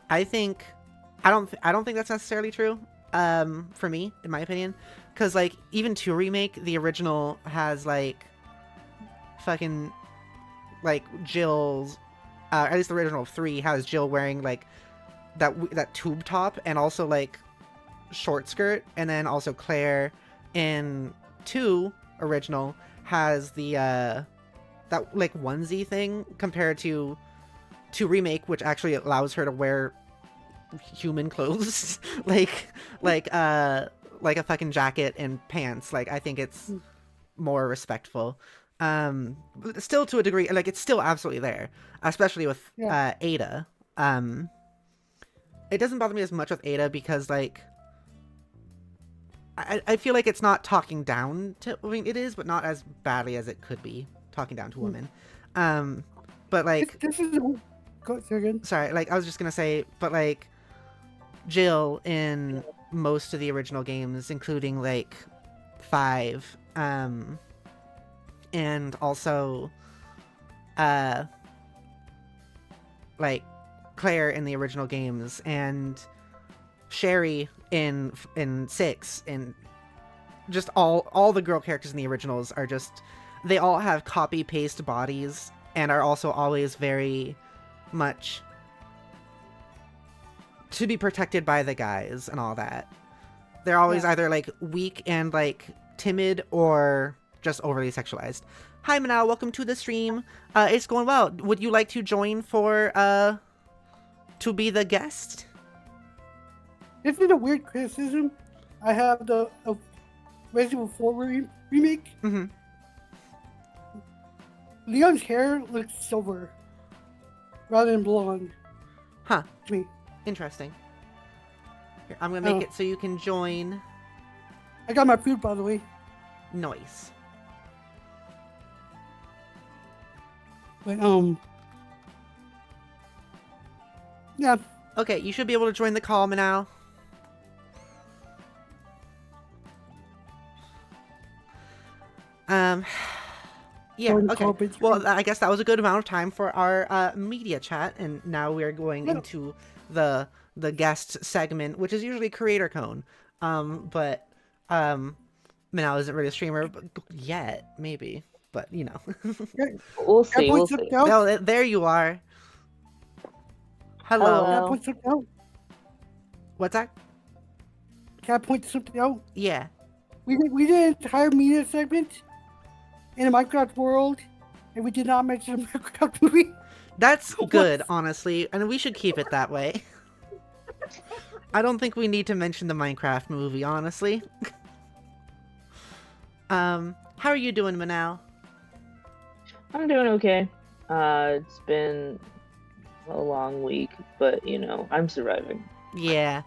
I don't think that's necessarily true, for me, in my opinion. Because, like, even 2 remake, the original has, like, fucking, like, Jill's, at least the original 3 has Jill wearing, like, that tube top, and also, like, short skirt, and then also Claire in 2 original has the, that, like, onesie thing, compared to 2 remake, which actually allows her to wear human clothes, like a fucking jacket and pants. Like, I think it's more respectful. But still to a degree, like it's still absolutely there, especially with Ada. It doesn't bother me as much with Ada because like I feel like it's not talking down to, I mean, it is, but not as badly as it could be talking down to women. But like, This is go again. sorry, like I was just gonna say, but like Jill in most of the original games, including like 5, and also like Claire in the original games, and Sherry in 6, and just all the girl characters in the originals are just, they all have copy paste bodies and are also always very much to be protected by the guys and all that. They're always either like weak and like timid or just overly sexualized. Hi Minal, welcome to the stream. It's going well. Would you like to join for to be the guest? This is a weird criticism. I have the Resident Evil 4 remake. Mm-hmm. Leon's hair looks silver rather than blonde. Huh. To me. Interesting. Here, I'm gonna make it so you can join. I got my food, by the way. Noise. But yeah. Okay, you should be able to join the call now. Yeah, okay. Well, I guess that was a good amount of time for our media chat, and now we're going into the guest segment, which is usually Creator Cone. But Minal isn't really a streamer yet, maybe, but you know. We'll see. We'll see. Oh, there you are. Hello. Can I point something out? What's that? Can I point something out? Yeah. We did an entire media segment in a Minecraft world, and we did not mention a Minecraft movie. That's good, honestly, and we should keep it that way. I don't think we need to mention the Minecraft movie, honestly. How are you doing, Minal? I'm doing okay. It's been a long week, but you know, I'm surviving. Yeah.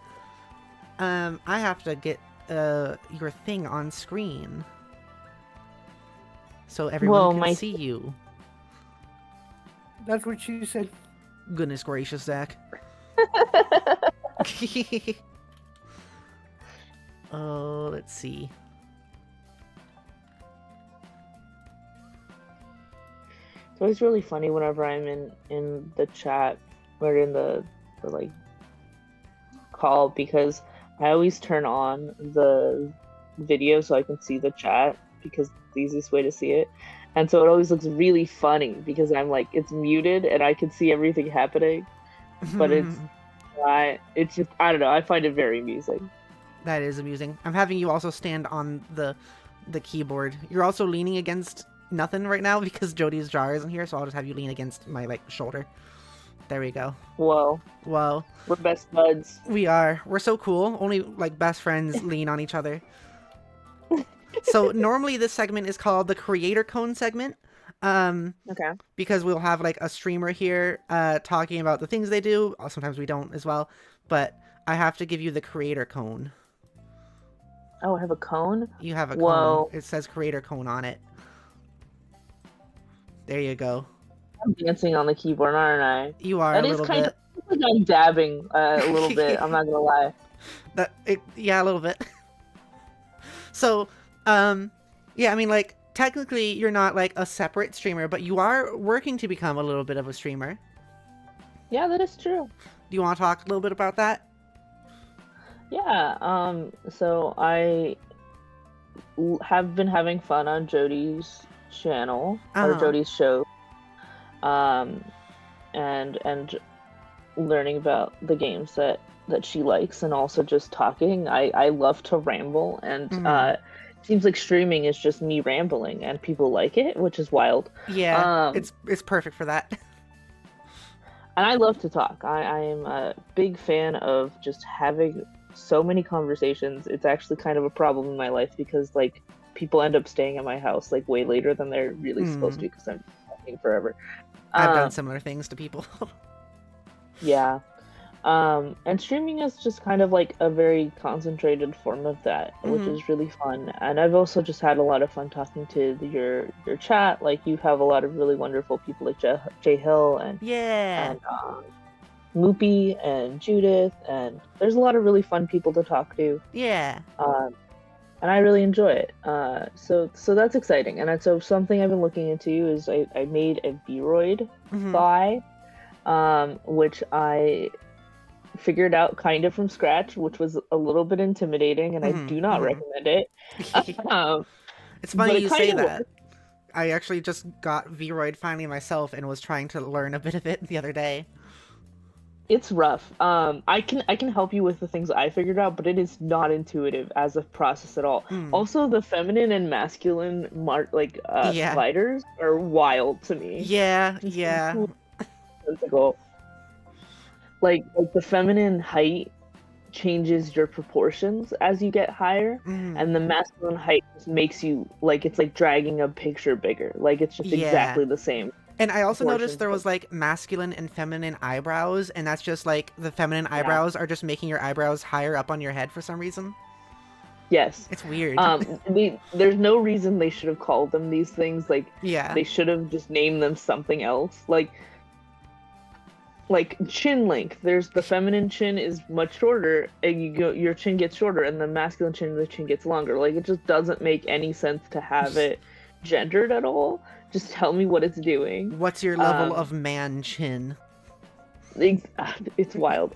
I have to get your thing on screen so everyone can see you. That's what she said. Goodness gracious, Zach. Oh, let's see. It's always really funny whenever I'm in the chat or in the like call, because I always turn on the video so I can see the chat, because it's the easiest way to see it. And so it always looks really funny because I'm like, it's muted and I can see everything happening, but it's just, I don't know, I find it very amusing. That is amusing. I'm having you also stand on the keyboard. You're also leaning against nothing right now because Jody's jar isn't here, so I'll just have you lean against my like shoulder. There we go. Whoa. Whoa. We're best buds. We are. We're so cool. Only like best friends lean on each other. So normally this segment is called the Creator Cone segment. Okay. Because we'll have like a streamer here talking about the things they do. Sometimes we don't as well. But I have to give you the Creator Cone. Oh, I have a cone? You have a Whoa. cone. It says Creator Cone on it. There you go. I'm dancing on the keyboard, aren't I? You are that a is little kind bit. Of like I'm dabbing a little bit. I'm not gonna lie. Yeah, a little bit. So, yeah, I mean, like, technically you're not like a separate streamer, but you are working to become a little bit of a streamer. Yeah, that is true. Do you want to talk a little bit about that? Yeah, so I have been having fun on Jody's channel, or Jody's show, and learning about the games that she likes, and also just talking. I love to ramble, and it seems like streaming is just me rambling, and people like it, which is wild. Yeah, it's perfect for that. And I love to talk. I am a big fan of just having so many conversations. It's actually kind of a problem in my life because, like, people end up staying at my house like way later than they're really supposed to because I'm talking forever. I've done similar things to people. Yeah. And streaming is just kind of like a very concentrated form of that, which is really fun. And I've also just had a lot of fun talking to your chat. Like you have a lot of really wonderful people like Jay Hill and Moopy and Judith, and there's a lot of really fun people to talk to. Yeah. And I really enjoy it. So that's exciting. And so something I've been looking into is I made a Vroid thigh, which I figured out kind of from scratch, which was a little bit intimidating, and I do not recommend it. It's funny you say that. Worked. I actually just got Vroid finally myself and was trying to learn a bit of it the other day. It's rough. I can help you with the things I figured out, but it is not intuitive as a process at all. Also, the feminine and masculine sliders are wild to me. Yeah. Like the feminine height changes your proportions as you get higher, and the masculine height just makes you like it's like dragging a picture bigger. Like it's just exactly the same. And I also noticed there was like masculine and feminine eyebrows, and that's just like the feminine eyebrows are just making your eyebrows higher up on your head for some reason. Yes. It's weird. There's no reason they should have called them these things. Like, they should have just named them something else. Like chin length. There's the feminine chin is much shorter, and your chin gets shorter, and the masculine chin, the chin gets longer. Like, it just doesn't make any sense to have it gendered at all. Just tell me what it's doing. What's your level of man chin? It's wild.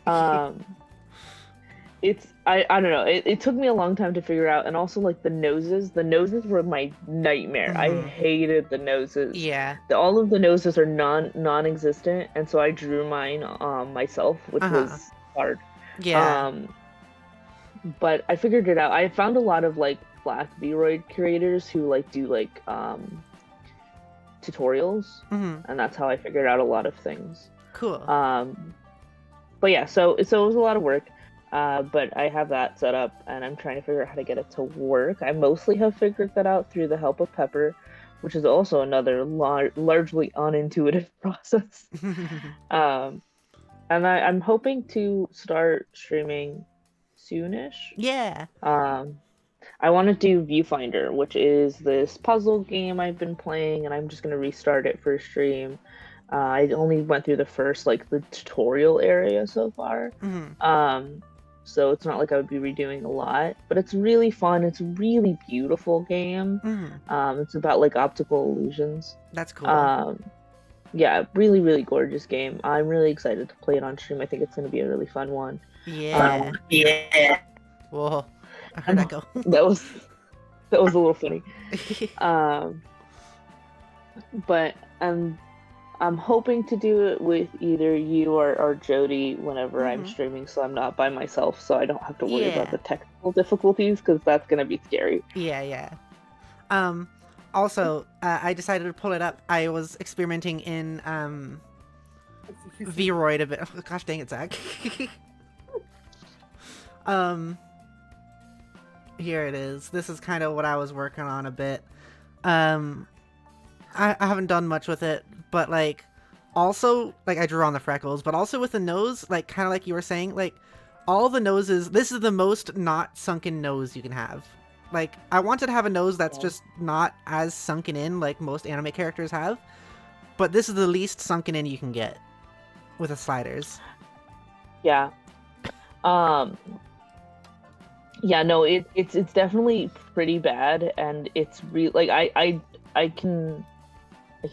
It's I don't know. It took me a long time to figure out, and also like the noses. The noses were my nightmare. I hated the noses. Yeah. All of the noses are non-existent, and so I drew mine myself, which was hard. Yeah. But I figured it out. I found a lot of like Black Vroid creators who like do like tutorials, and that's how I figured out a lot of things. Cool. But yeah, so it was a lot of work. But I have that set up, and I'm trying to figure out how to get it to work. I mostly have figured that out through the help of Pepper, which is also another largely unintuitive process. And I'm hoping to start streaming soonish. Yeah. I want to do Viewfinder, which is this puzzle game I've been playing, and I'm just going to restart it for stream. I only went through the first, like, the tutorial area so far. So it's not like I would be redoing a lot, but it's really fun. It's a really beautiful game. It's about like optical illusions. That's cool. Yeah, really, really gorgeous game. I'm really excited to play it on stream. I think it's going to be a really fun one. Yeah. Whoa. I heard that go. that was a little funny. But I'm hoping to do it with either you or Jody whenever I'm streaming, so I'm not by myself, so I don't have to worry about the technical difficulties, because that's going to be scary. Yeah. Also, I decided to pull it up. I was experimenting in Vroid a bit. Oh, gosh dang it, Zach. Here it is. This is kind of what I was working on a bit. I haven't done much with it, but like also like I drew on the freckles, but also with the nose, like kind of like you were saying, like all the noses, this is the most not sunken nose you can have. Like I wanted to have a nose that's just not as sunken in like most anime characters have, but this is the least sunken in you can get with the sliders. Yeah. Yeah, no, it's definitely pretty bad, and it's like I can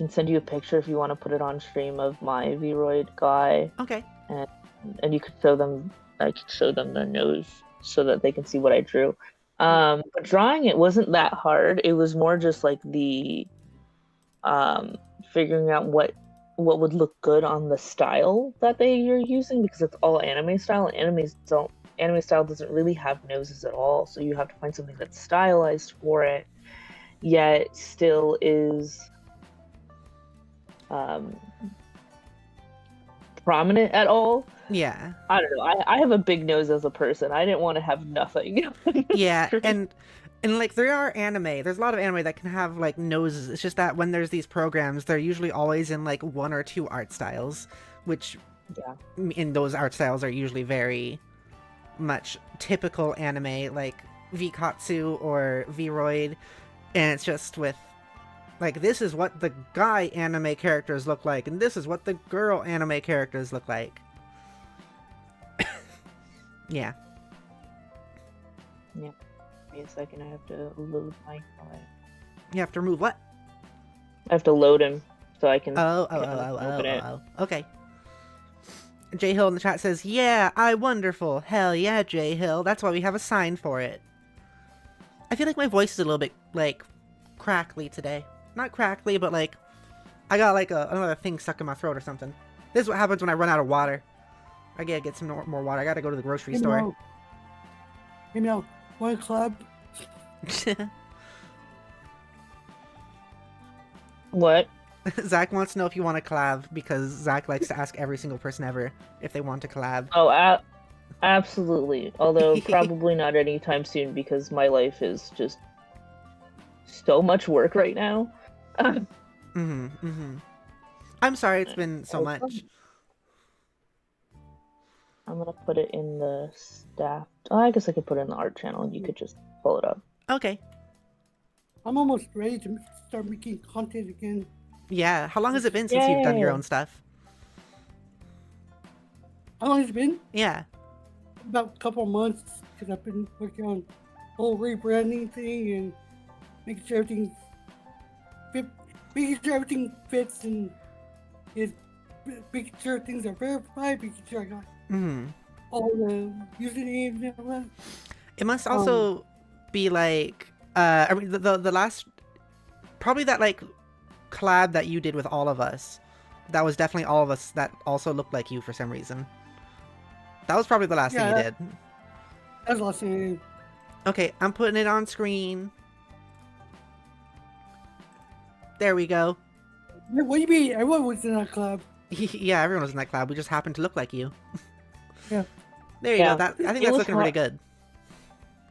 send you a picture if you want to put it on stream of my Vroid guy. Okay. And you could show them. I could show them their nose so that they can see what I drew. But drawing it wasn't that hard. It was more just like the figuring out what would look good on the style that you're using, because it's all anime style, and anime style doesn't really have noses at all. So you have to find something that's stylized for it, yet still is prominent at all. Yeah. I don't know. I have a big nose as a person. I didn't want to have nothing. Yeah, and And, like, there's a lot of anime that can have, like, noses. It's just that when there's these programs, they're usually always in, like, one or two art styles, which, in those art styles are usually very much typical anime, like V-Katsu or V-Roid, and it's just with, like, this is what the guy anime characters look like, and this is what the girl anime characters look like. Yeah. Yeah. Wait a second, I have to load my guy. You have to remove what? I have to load him so I can open it. Okay. J Hill in the chat says, yeah, wonderful. Hell yeah, J Hill. That's why we have a sign for it. I feel like my voice is a little bit, like, crackly today. Not crackly, but, like, I got, like, another thing stuck in my throat or something. This is what happens when I run out of water. I gotta get some more water. I gotta go to the grocery store. Hey, Minal, want to collab? What? Zach wants to know if you want to collab, because Zach likes to ask every single person ever if they want to collab. Oh, absolutely. Although probably not anytime soon, because my life is just so much work right now. I'm sorry it's been so much. I'm gonna put it in the staff. Oh, I guess I could put it in the art channel and you could just pull it up. Okay. I'm almost ready to start making content again. Yeah. How long has it been since you've done your own stuff? How long has it been? Yeah. About a couple of months, because I've been working on the whole rebranding thing and making sure everything fits and is making sure things are verified, making sure I got all the usernames and all that. It must also be like, I mean, the last, probably that, like, collab that you did with all of us. That was definitely all of us that also looked like you for some reason. That was probably the last thing you did. That was the last thing I did. Okay, I'm putting it on screen. There we go. What do you mean? Everyone was in that club. Yeah, everyone was in that collab. We just happened to look like you. Yeah. There you go. I think that's looking really good.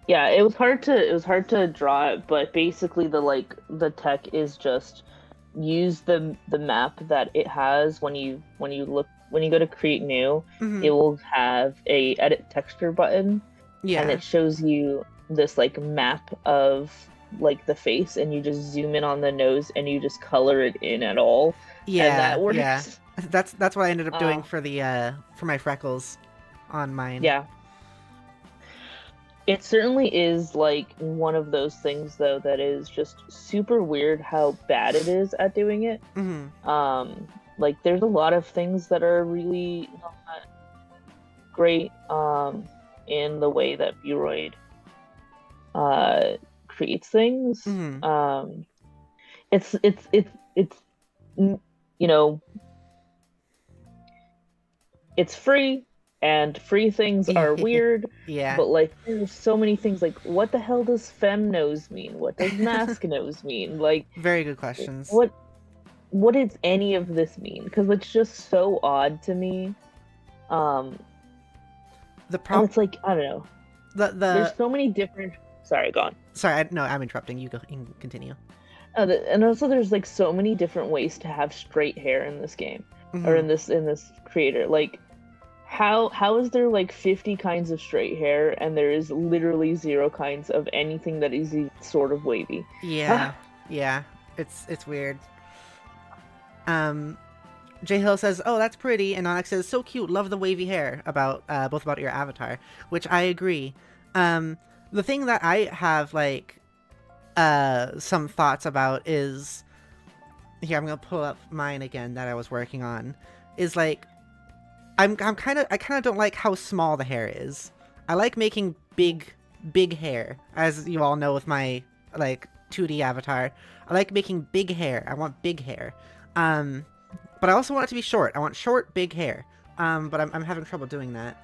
Yeah, it was hard to draw it, but basically the tech is just use the map that it has when you go to create new, it will have a edit texture button. Yeah. And it shows you this like map of like the face, and you just zoom in on the nose and you just color it in at all. Yeah. And that works. Yeah. That's what I ended up doing for my freckles on mine. Yeah. It certainly is like one of those things though that is just super weird how bad it is at doing it. Like there's a lot of things that are really not great in the way that V-Roid creates things. It's you know, it's free. And free things are weird. Yeah. But like, there's so many things. Like, what the hell does fem nose mean? What does mask nose mean? Like, very good questions. What does any of this mean? Because it's just so odd to me. The problem. It's like, I don't know. There's so many different. Sorry, go on. Sorry, I'm interrupting. You go. Continue. And also, there's like so many different ways to have straight hair in this game, or in this creator. Like. How is there like 50 kinds of straight hair and there is literally 0 kinds of anything that is sort of wavy? Yeah. Yeah. It's weird. J Hill says, "Oh, that's pretty," and Onyx says, "So cute. Love the wavy hair." About both about your avatar, which I agree. The thing that I have like some thoughts about is here. I'm gonna pull up mine again that I was working on. Is like. I kind of don't like how small the hair is. I like making big hair, as you all know with my like 2D avatar. I like making big hair. I want big hair. But I also want it to be short. I want short, big hair. But I'm having trouble doing that.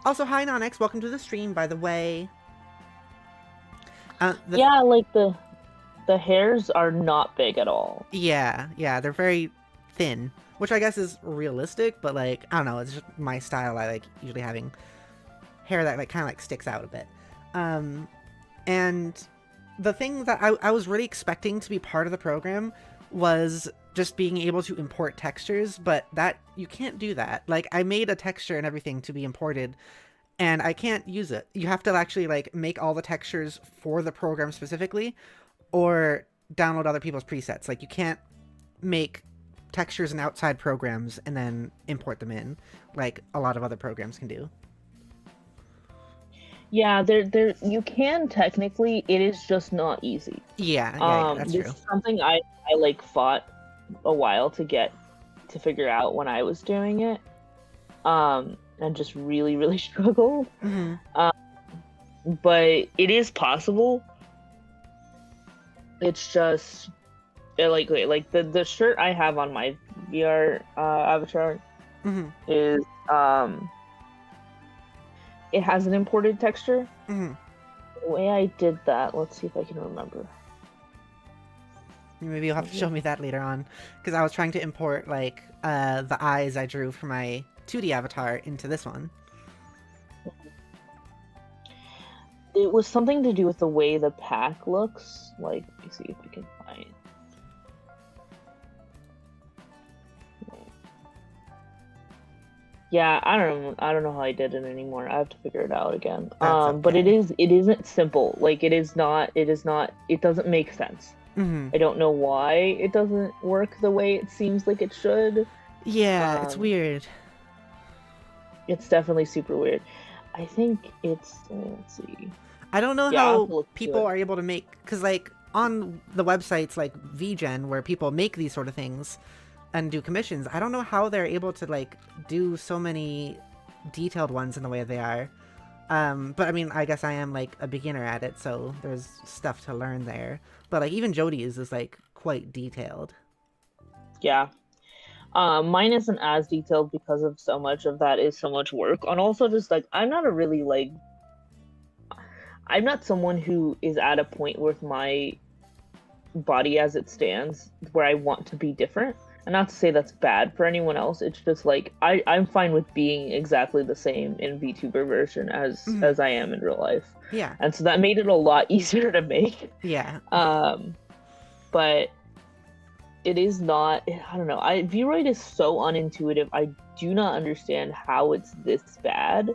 Also, hi Nonex, welcome to the stream, by the way. Yeah, like the hairs are not big at all. Yeah, they're very thin. Which I guess is realistic, but like, I don't know, it's just my style. I like usually having hair that like kind of like sticks out a bit. And the thing that I was really expecting to be part of the program was just being able to import textures, but that you can't do that. Like, I made a texture and everything to be imported, and I can't use it. You have to actually like make all the textures for the program specifically, or download other people's presets. Like, you can't make textures in outside programs and then import them in like a lot of other programs can do. Yeah, there you can technically. It is just not easy. Yeah, that's this true. is something I like fought a while to figure out when I was doing it. And just really struggled. But it is possible. It's just like the shirt I have on my VR avatar is it has an imported texture. The way I did that, let's see if I can remember. Maybe you'll have to show me that later on, because I was trying to import like the eyes I drew for my 2D avatar into this one. It was something to do with the way the pack looks. Like, let me see if we can find. Yeah, I don't know how I did it anymore. I have to figure it out again. But it isn't simple. Like, it doesn't make sense. I don't know why it doesn't work the way it seems like it should. Yeah, it's weird. It's definitely super weird. I think it's, let's see. I don't know how people are able to make, because like on the websites like VGen where people make these sort of things and do commissions, I don't know how they're able to like do so many detailed ones in the way they are. But I mean, I guess I am like a beginner at it, so there's stuff to learn there. But like even Jody's is like quite detailed. Yeah. Mine isn't as detailed because of so much of that is so much work. And also just like, I'm not someone who is at a point with my body as it stands where I want to be different. And not to say that's bad for anyone else. It's just like, I'm fine with being exactly the same in VTuber version as I am in real life. Yeah. And so that made it a lot easier to make. Yeah. But it is not, I don't know. Vroid is so unintuitive. I do not understand how it's this bad.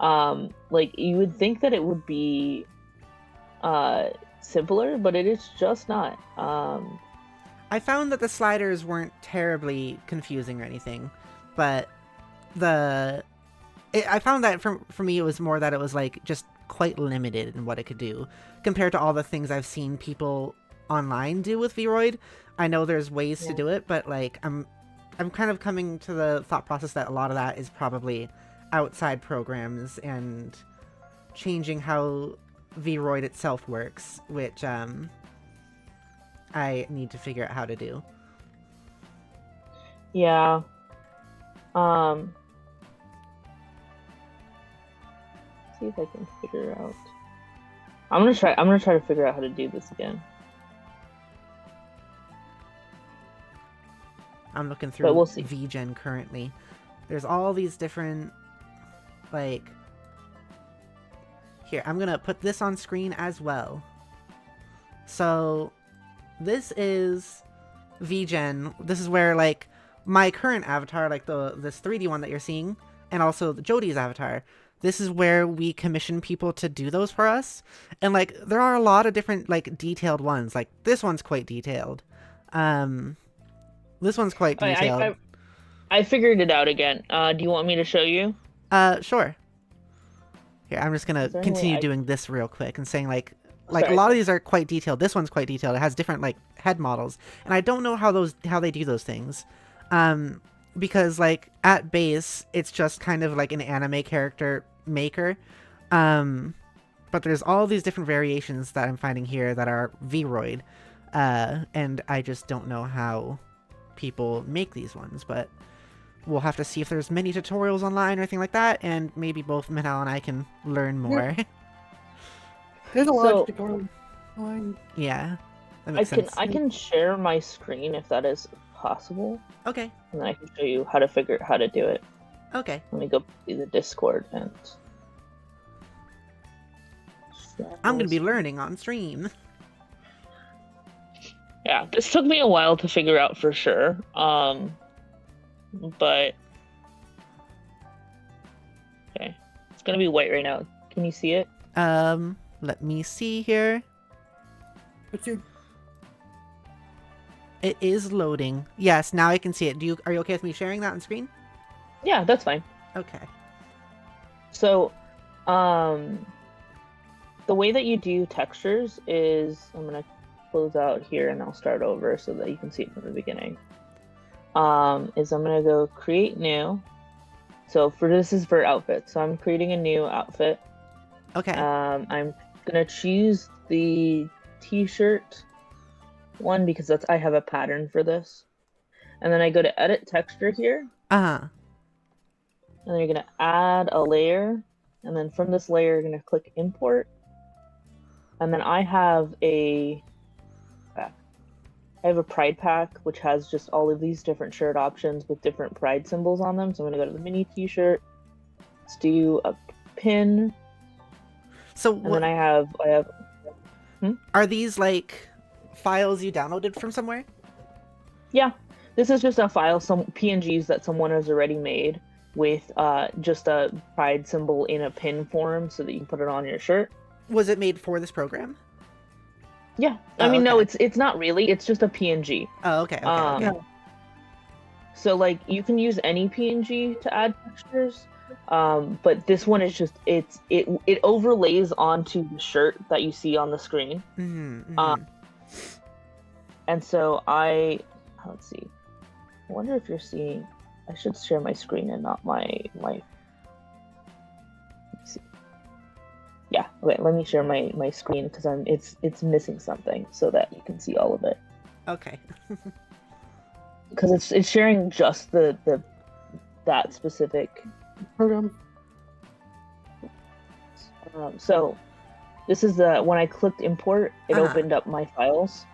Like, you would think that it would be simpler, but it is just not. I found that the sliders weren't terribly confusing or anything, but I found that for me it was more that it was like just quite limited in what it could do compared to all the things I've seen people online do with Vroid. I know there's ways to do it, but like I'm kind of coming to the thought process that a lot of that is probably outside programs and changing how Vroid itself works, which I need to figure out how to do. Yeah. See if I can figure out. I'm gonna try to figure out how to do this again. I'm looking through But we'll see. VGen currently. There's all these different, like... Here, I'm gonna put this on screen as well. So, this is VGen. This is where, like, my current avatar, like this 3D one that you're seeing, and also the Jody's avatar, this is where we commission people to do those for us. And, like, there are a lot of different, like, detailed ones. Like, this one's quite detailed. This one's quite detailed. I figured it out again. Do you want me to show you? Sure. Here, I'm just gonna continue doing this real quick and saying like Sorry. a lot of these are quite detailed. This one's quite detailed. It has different like head models, and I don't know how they do those things, because like at base it's just kind of like an anime character maker, but there's all these different variations that I'm finding here that are Vroid, and I just don't know how people make these ones, but we'll have to see if there's many tutorials online or anything like that, and maybe both Minal and I can learn more. There's a lot of tutorials online. Yeah, that makes sense. I can share my screen if that is possible. Okay. And then I can show you how to do it. Okay. Let me go to the Discord and I'm gonna be learning on stream. Yeah, this took me a while to figure out for sure. But okay, it's gonna be white right now. Can you see it? Let me see here. What's it? It is loading. Yes, now I can see it. Are you okay with me sharing that on screen? Yeah, that's fine. Okay. So, the way that you do textures is, I'm gonna close out here and I'll start over so that you can see it from the beginning. Is I'm gonna go create new. So this is for outfit. So I'm creating a new outfit. Okay. I'm gonna choose the t-shirt one because I have a pattern for this. And then I go to edit texture here. Uh-huh. And then you're gonna add a layer. And then from this layer, you're gonna click import. And then I have a pride pack, which has just all of these different shirt options with different pride symbols on them. So I'm gonna go to the mini t-shirt. Let's do a pin. So And then I have Are these like files you downloaded from somewhere? Yeah, this is just a file, some PNGs that someone has already made with just a pride symbol in a pin form so that you can put it on your shirt. Was it made for this program? Yeah, Oh, I mean, no, okay. it's not really. It's just a PNG. Oh, okay. Okay. Yeah. So like you can use any PNG to add textures, but this one is just it overlays onto the shirt that you see on the screen. Mm-hmm. And so let's see. I wonder if you're seeing. I should share my screen and not my. Let's see. Yeah. Okay. Let me share my screen because it's missing something so that you can see all of it. Okay. Because it's sharing just that specific Program. So this is when I clicked import, it Uh-huh. opened up my files,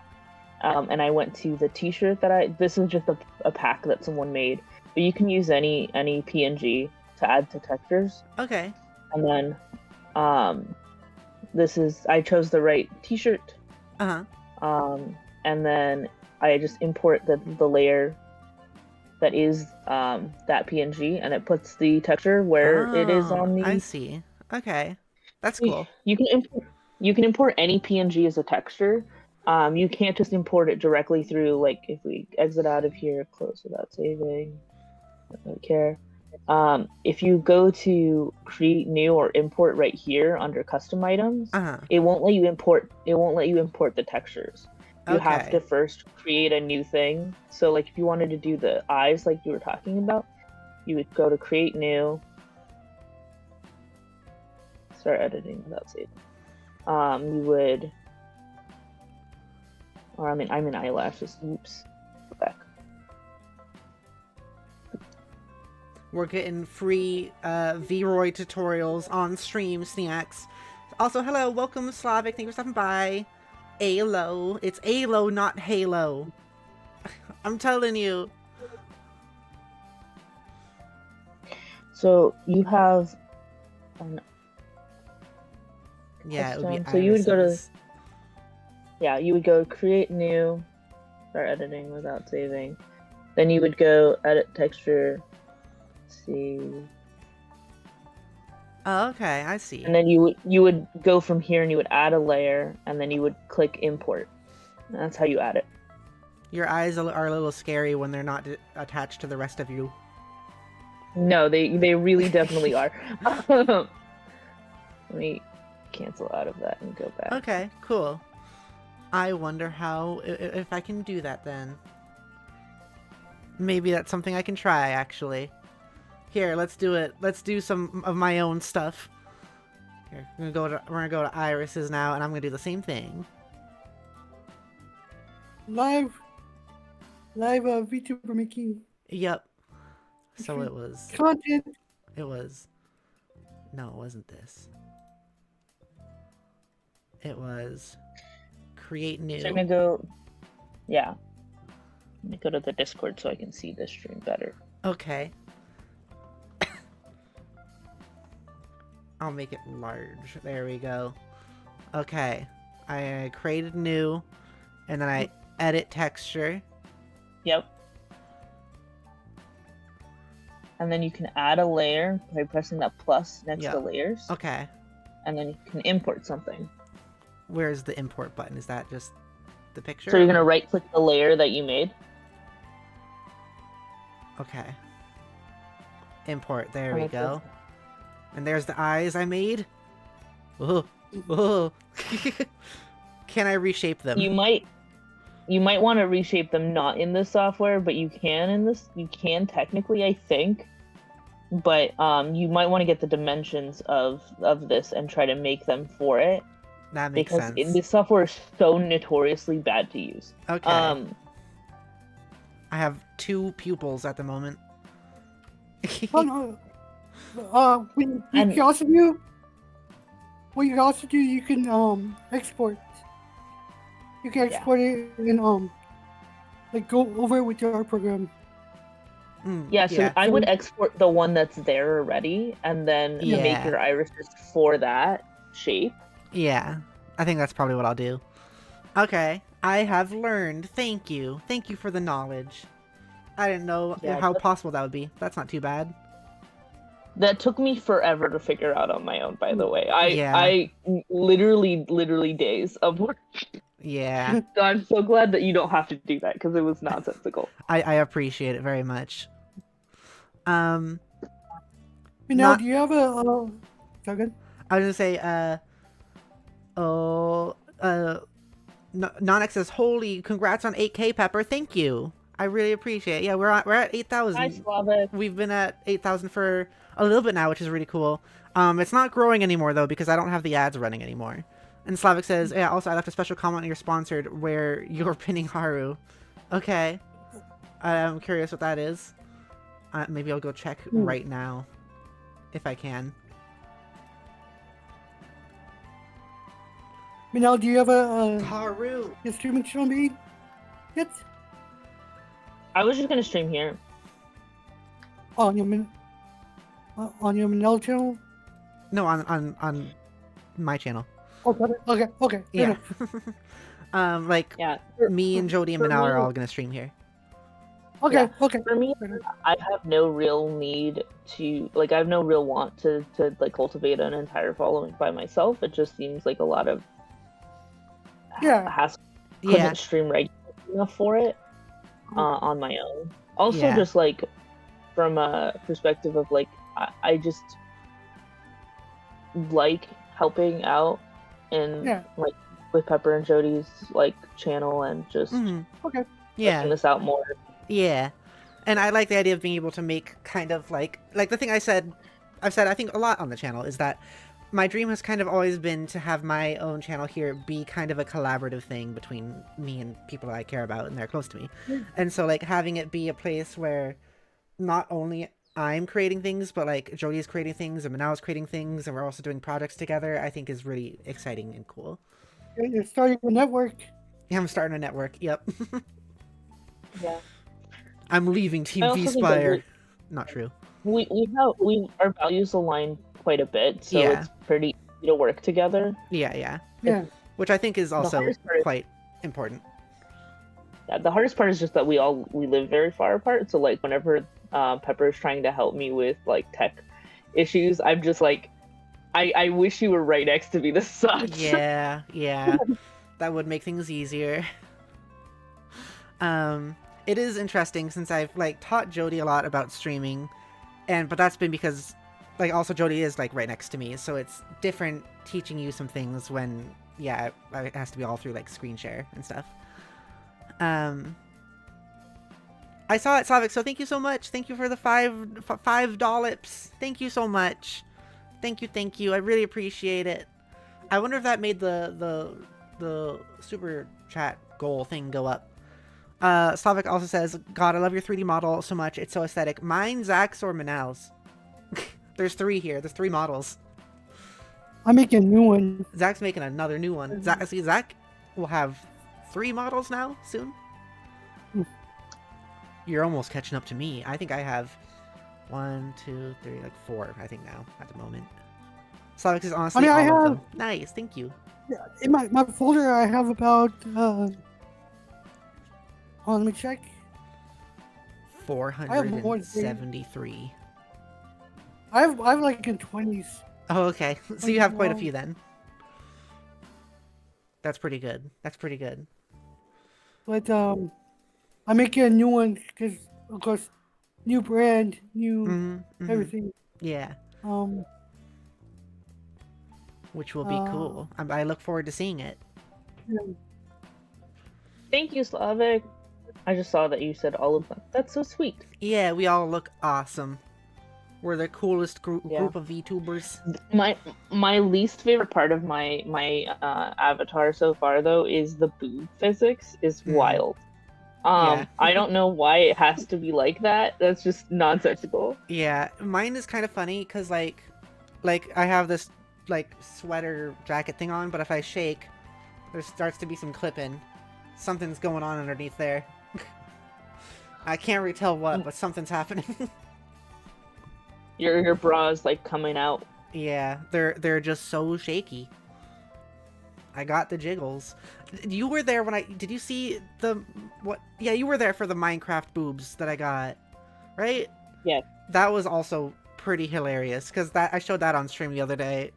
and I went to the t-shirt this is just a pack that someone made, but you can use any PNG to add to textures. Okay. And then I chose the right t-shirt, Uh-huh. and then I just import the layer that is that PNG, and it puts the texture where it is on the. I see. Okay. That's cool. You can import any PNG as a texture. You can't just import it directly through, like if we exit out of here, close without saving, I don't care. If you go to create new or import right here under custom items, Uh-huh. it won't let you import the textures. You have Okay. to first create a new thing. So like if you wanted to do the eyes like you were talking about, you would go to create new, start editing without saving. You would, or I'm in eyelashes. Oops, go back. We're getting free V-Roy tutorials on stream, Snacks. Also, hello, welcome, Slavic. Thank you for stopping by. Alo. It's Alo, not Halo. I'm telling you. So you have an Yeah, it would be custom. So you would go to irises. you would go create new, start editing without saving. Then you would go edit texture, see, Oh, okay, I see. and then you would go from here and you would add a layer, and then you would click import. And that's how you add it. Your eyes are a little scary when they're not attached to the rest of you. No, they really definitely are. Let me cancel out of that and go back. Okay, cool. I wonder how, if I can do that then. Maybe that's something I can try, actually. Here, let's do it. Let's do some of my own stuff. Here, we're gonna go to irises now, and I'm gonna do the same thing. Live VTuber making Yep. So it was. content. It was. No, it wasn't this. It was. Create new. So I'm gonna go. Yeah. Let me go to the Discord so I can see this stream better. Okay. I'll make it large. There we go. Okay. I created new, and then I edit texture. Yep. And then you can add a layer by pressing that plus next to layers. Okay. And then you can import something. Where's the import button? Is that just the picture? So you're gonna right click the layer that you made. Okay. Import. There we go. And there's the eyes I made. Oh, oh. Can I reshape them? You might want to reshape them not in this software, but you can in this. You can technically, I think. But you might want to get the dimensions of this and try to make them for it. That makes sense. Because this software is so notoriously bad to use. Okay. I have 2 pupils at the moment. Oh, no. What you also do, you can export. You can export it and like go over it with your program. So I would export the one that's there already, and then make your irises for that shape. Yeah, I think that's probably what I'll do. Okay, I have learned. Thank you. Thank you for the knowledge. I didn't know how possible that would be. That's not too bad. That took me forever to figure out on my own, by the way. I literally days of work. Yeah. So I'm so glad that you don't have to do that, because it was nonsensical. I appreciate it very much. Now, do you have a second? I was gonna say, Nonex says, "Holy, congrats on 8K, Pepper. Thank you. I really appreciate it. Yeah, we're at 8,000. Hi, Slavic. We've been at 8,000 for a little bit now, which is really cool. It's not growing anymore though because I don't have the ads running anymore." And Slavic says, "Yeah, also I left a special comment on your sponsored where you're pinning Haru." Okay. I'm curious what that is. Maybe I'll go check right now, if I can. Minal, do you have a Haru? your streaming channel made yet? I was just gonna stream here. On your Minal channel? No, on my channel. Okay. Yeah. Me and Jody and Minal are all gonna stream here. Okay. For me, I have no real need to, I have no real want to cultivate an entire following by myself. It just seems like a lot of hassle. Couldn't stream regularly enough for it on my own. Also, just from a perspective of I just like helping out in with Pepper and Jody's channel and just checking this out more. Yeah, and I like the idea of being able to make kind of like the thing I've said I think a lot on the channel is that my dream has kind of always been to have my own channel here be kind of a collaborative thing between me and people that I care about and they're close to me. And so having it be a place where not only I'm creating things, but Jody's creating things and Minal's creating things and we're also doing projects together, I think is really exciting and cool. You're starting a network. Yeah, I'm starting a network. Yep. Yeah. I'm leaving Team V-Spire. Not true. Our values align quite a bit, so it's pretty easy to work together. Yeah. Which I think is also quite important. Yeah, the hardest part is just that we live very far apart. So whenever Pepper is trying to help me with tech issues, I'm just I wish you were right next to me. This sucks. Yeah. That would make things easier. It is interesting since I've taught Jody a lot about streaming, but that's been because also Jody is right next to me, so it's different teaching you some things when it has to be all through screen share and stuff. I saw it, Slavic, so thank you so much. Thank you for the $5. Thank you so much. Thank you. I really appreciate it. I wonder if that made the super chat goal thing go up. Slavic also says, "God, I love your 3D model so much. It's so aesthetic." Mine, Zach's, or Minal's? There's 3 here. There's 3 models. I'm making a new one. Zach's making another new one. Zach will have 3 models now soon. You're almost catching up to me. I think I have 1, 2, 3, 4. I think now at the moment. Slavic is honestly all of them. Nice, thank you. In my folder, I have about. Hold on, let me check. I have more than 473. I have like in 20s. Oh, okay. So you have quite a 21. few then. That's pretty good. That's pretty good. But I'm making a new one because, of course, new brand, new Mm-hmm. everything. Yeah, Um, which will be cool. I look forward to seeing it. yeah, Thank you, Slavic. I just saw that you said all of them. That's so sweet. Yeah, we all look awesome. We're the coolest Yeah. group of VTubers. My least favorite part of my avatar so far though is the boob physics is wild. Yeah. I don't know why it has to be like that. That's just nonsensical. Yeah, mine is kind of funny because like I have this like sweater jacket thing on, but if I shake, there starts to be some clipping. Something's going on underneath there. I can't really tell what, but something's happening. Your bra is like coming out. Yeah, they're just so shaky. I got the jiggles. You were there when did you see the what? Yeah, you were there for the Minecraft boobs that I got, right? Yeah. That was also pretty hilarious because I showed that on stream the other day.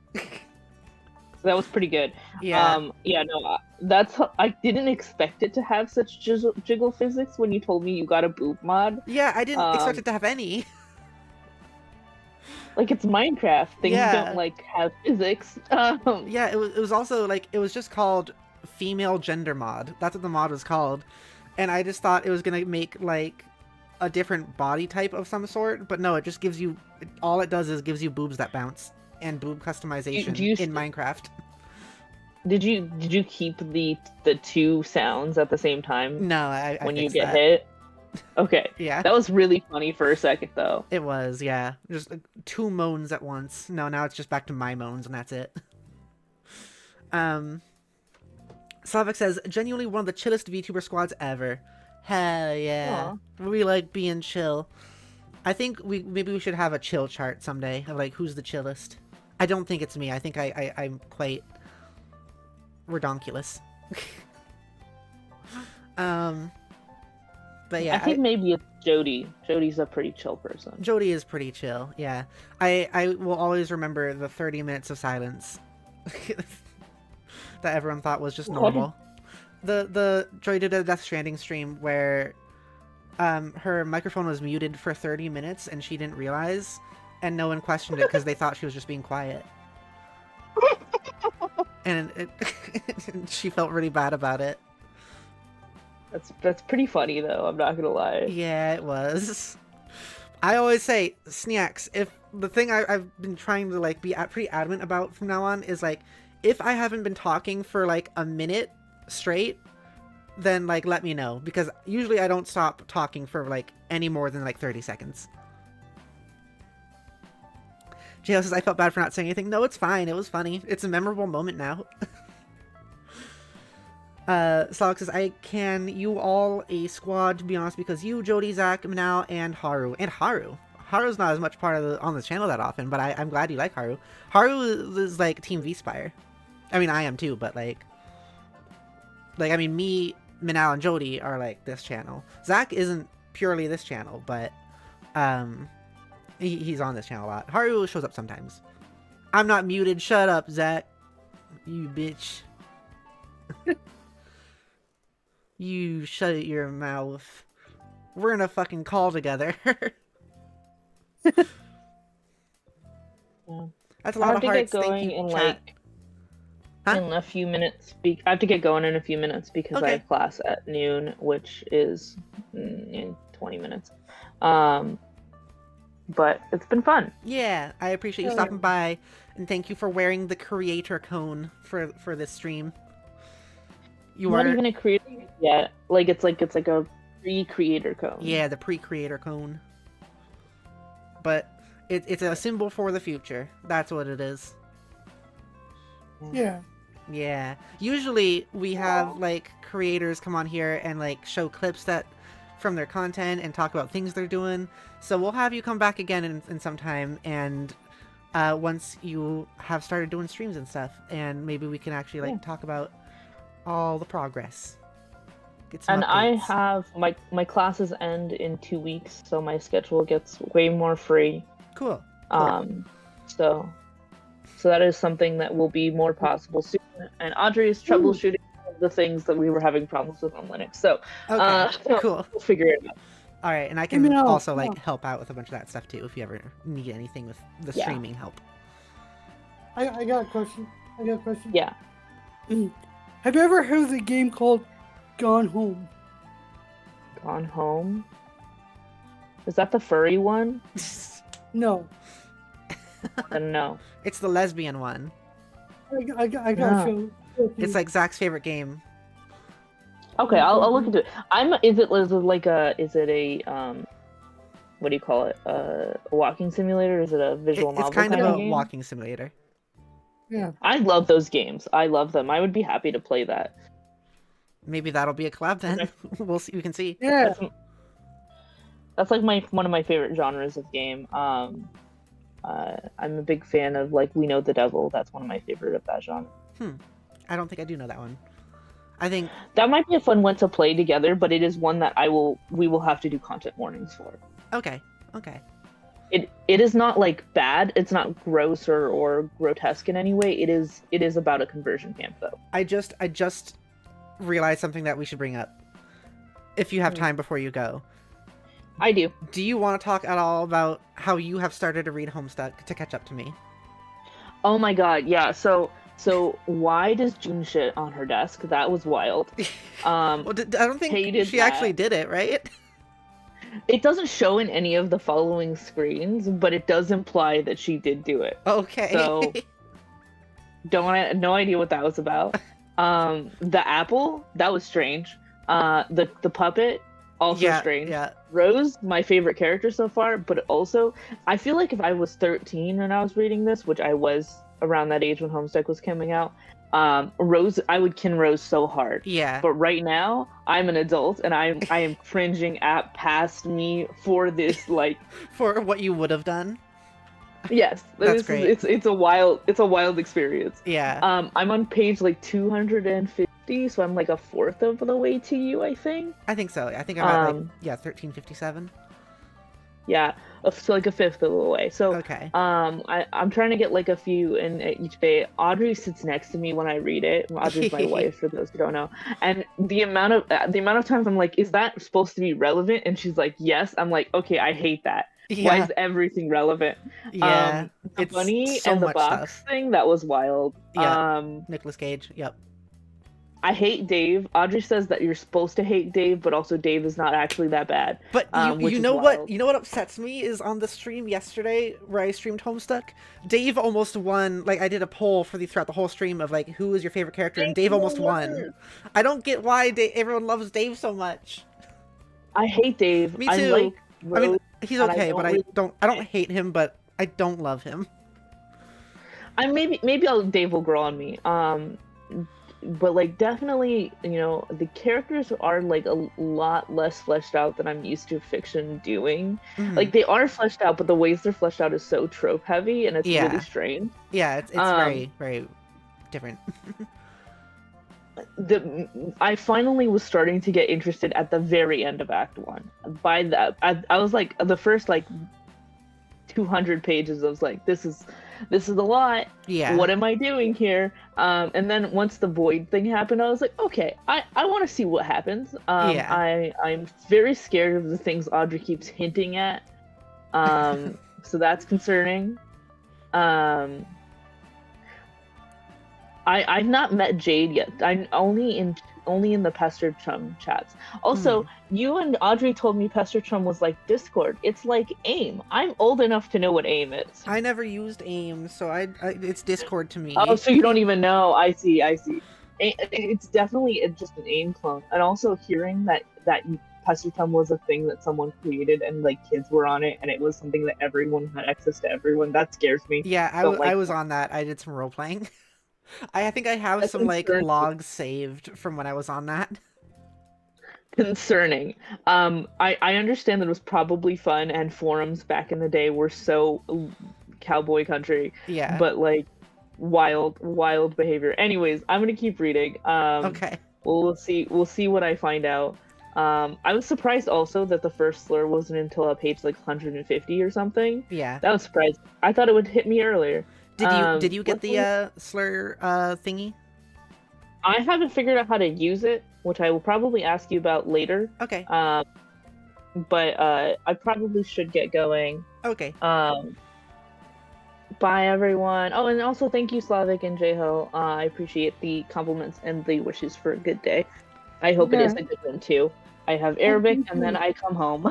That was pretty good. Yeah. I didn't expect it to have such jiggle physics when you told me you got a boob mod. Yeah, I didn't expect it to have any. Like, it's Minecraft. Things don't like have physics. Yeah, it was also like it was just called female gender mod. That's what the mod was called. And I just thought it was gonna make like a different body type of some sort, but no, it just gives you all it does is gives you boobs that bounce and boob customization in Minecraft. Did you keep the two sounds at the same time? No, I when you fixed get that. hit. Okay. Yeah. That was really funny for a second though. It was, yeah. Just two moans at once. No, now it's just back to my moans and that's it. Slavic says, genuinely one of the chillest VTuber squads ever. Hell yeah. Aw. We like being chill. I think maybe we should have a chill chart someday of like who's the chillest. I don't think it's me. I think I'm quite redonkulous. But yeah, I think maybe it's Jody. Jody's a pretty chill person. Jody is pretty chill, yeah. I will always remember the 30 minutes of silence that everyone thought was just normal. The Joy did a Death Stranding stream where her microphone was muted for 30 minutes and she didn't realize, and no one questioned it because they thought she was just being quiet. And she felt really bad about it. That's pretty funny though, I'm not gonna lie. Yeah, it was. I always say, Sneaks, if the thing I've been trying to like be pretty adamant about from now on is like, if I haven't been talking for like a minute straight, then like let me know, because usually I don't stop talking for like any more than like 30 seconds. JL says, I felt bad for not saying anything. No, it's fine. It was funny. It's a memorable moment now. Slavik says, I can you all a squad, to be honest, because you, Jody, Zach, Minal, and Haru. And Haru. Haru's not as much part of on the channel that often, but I'm glad you like Haru. Haru is like Team V-Spire. I mean, I am too, but like, I mean, me, Minal, and Jody are like this channel. Zach isn't purely this channel, but he's on this channel a lot. Haru shows up sometimes. I'm not muted. Shut up, Zach. You bitch. You shut your mouth. We're in a fucking call together. Yeah. That's a lot of hearts. Thank you, chat. In a few minutes. I have to get going in a few minutes because I have class at noon, which is in 20 minutes. But it's been fun. Yeah, I appreciate you stopping by, and thank you for wearing the creator cone for this stream. Not even a creator yet. It's like a pre-creator cone. Yeah, the pre-creator cone. But it's a symbol for the future. That's what it is. Yeah. Yeah. Usually we have like creators come on here and like show clips from their content and talk about things they're doing. So we'll have you come back again in some time and once you have started doing streams and stuff, and maybe we can actually like talk about all the progress. Get some And I updates. have my classes end in 2 weeks, so my schedule gets way more free. Cool. So that is something that will be more possible soon. And Audrey is troubleshooting the things that we were having problems with on Linux. So Cool. we'll figure it out. All right, and I can Minal, also like Minal. help out with a bunch of that stuff too if you ever need anything with the Yeah. streaming help. I got a question. Yeah. Have you ever heard of the game called Gone Home? Gone Home. Is that the furry one? No. No. It's the lesbian one. I got No. to show. It's like Zach's favorite game. Okay, I'll look into it. Is it like a what do you call it? A walking simulator? Is it a visual novel? It's kind of a game? walking simulator. Yeah. I love those games. I love them. I would be happy to play that. Maybe that'll be a collab then. We'll see. We can see. Yeah. That's like one of my favorite genres of game. I'm a big fan of like We Know the Devil. That's one of my favorite of that genre. I don't think I do know that one. I think That might be a fun one to play together, but it is one that we will have to do content warnings for. okay. It is not like bad. It's not gross or grotesque in any way. It is about a conversion camp though. I just realized something that we should bring up. If you have time before you go. I do. Do you want to talk at all about how you have started to read Homestuck to catch up to me? Oh my god, yeah. So why does June shit on her desk? That was wild. Well, I don't think hated she that. actually did it, right? It doesn't show in any of the following screens, but it does imply that she did do it. Okay. So no idea what that was about. The apple, that was strange. The puppet, also strange. Yeah. Rose, my favorite character so far, but also I feel like if I was 13 and I was reading this, which I was around that age when Homestuck was coming out, Rose, I would kin Rose so hard. Yeah. But right now, I'm an adult and I am cringing at past me for this like For what you would have done. yes, That's great. it's a wild experience. Yeah. I'm on page like 250, so I'm like a fourth of the way to you, I think. I think so. I think I'm at like 1357. Yeah, so like a fifth of the way. So Okay. I'm trying to get like a few in each day. Audrey sits next to me when I read it. Audrey's my wife, for those who don't know. And the amount of times I'm like, is that supposed to be relevant? And she's like, yes. I'm like, okay, I hate that. Why Yeah. is everything relevant? Yeah. The It's bunny so and the much box stuff. thing, that was wild. Yeah. Nicolas Cage. Yep. I hate Dave. Audrey says that you're supposed to hate Dave, but also Dave is not actually that bad. But which you is know wild. what? You know what upsets me is on the stream yesterday where I streamed Homestuck. Dave almost won. Like I did a poll throughout the whole stream of like who is your favorite character, and Dave almost won. I don't get why everyone loves Dave so much. I hate Dave. Me I too. like I mean, Rose, he's and I okay, don't but really- I don't hate him, but I don't love him. maybe Dave will grow on me. But like definitely, the characters are like a lot less fleshed out than I'm used to fiction doing. Mhm. Like they are fleshed out, but the ways they're fleshed out is so trope heavy, and it's Yeah. really strange. Yeah, it's very, very different. I finally was starting to get interested at the very end of Act 1. By that, I was like the first like 200 pages. I was like, this is a lot. Yeah. What am I doing here? And then once the void thing happened, I was like, okay, I want to see what happens. Yeah. I'm very scared of the things Audrey keeps hinting at. So that's concerning. I've not met Jade yet. I'm only in the Pester Chum chats. Also, you and Audrey told me Pester Chum was like Discord. It's like AIM. I'm old enough to know what AIM is. I never used AIM, so it's Discord to me. Oh, so you don't even know. I see. It's definitely just an AIM clone. And also hearing that Pester Chum was a thing that someone created and like kids were on it and it was something that everyone had access to everyone, that scares me. Yeah, I was on that. I did some role playing. I think I have That's some like concerning. logs saved from when I was on that. Concerning. I understand that it was probably fun and forums back in the day were so cowboy country, Yeah. but like wild behavior. Anyways, I'm gonna keep reading. Okay. We'll see what I find out. I was surprised also that the first slur wasn't until page like 150 or something. Yeah. That was surprising. I thought it would hit me earlier. Did you get what's the slur thingy? I haven't figured out how to use it, which I will probably ask you about later. Okay. But I probably should get going. Okay. Bye everyone. Oh, and also thank you Slavic and Jeho. I appreciate the compliments and the wishes for a good day. I hope it is a good one too. I have Arabic and then I come home.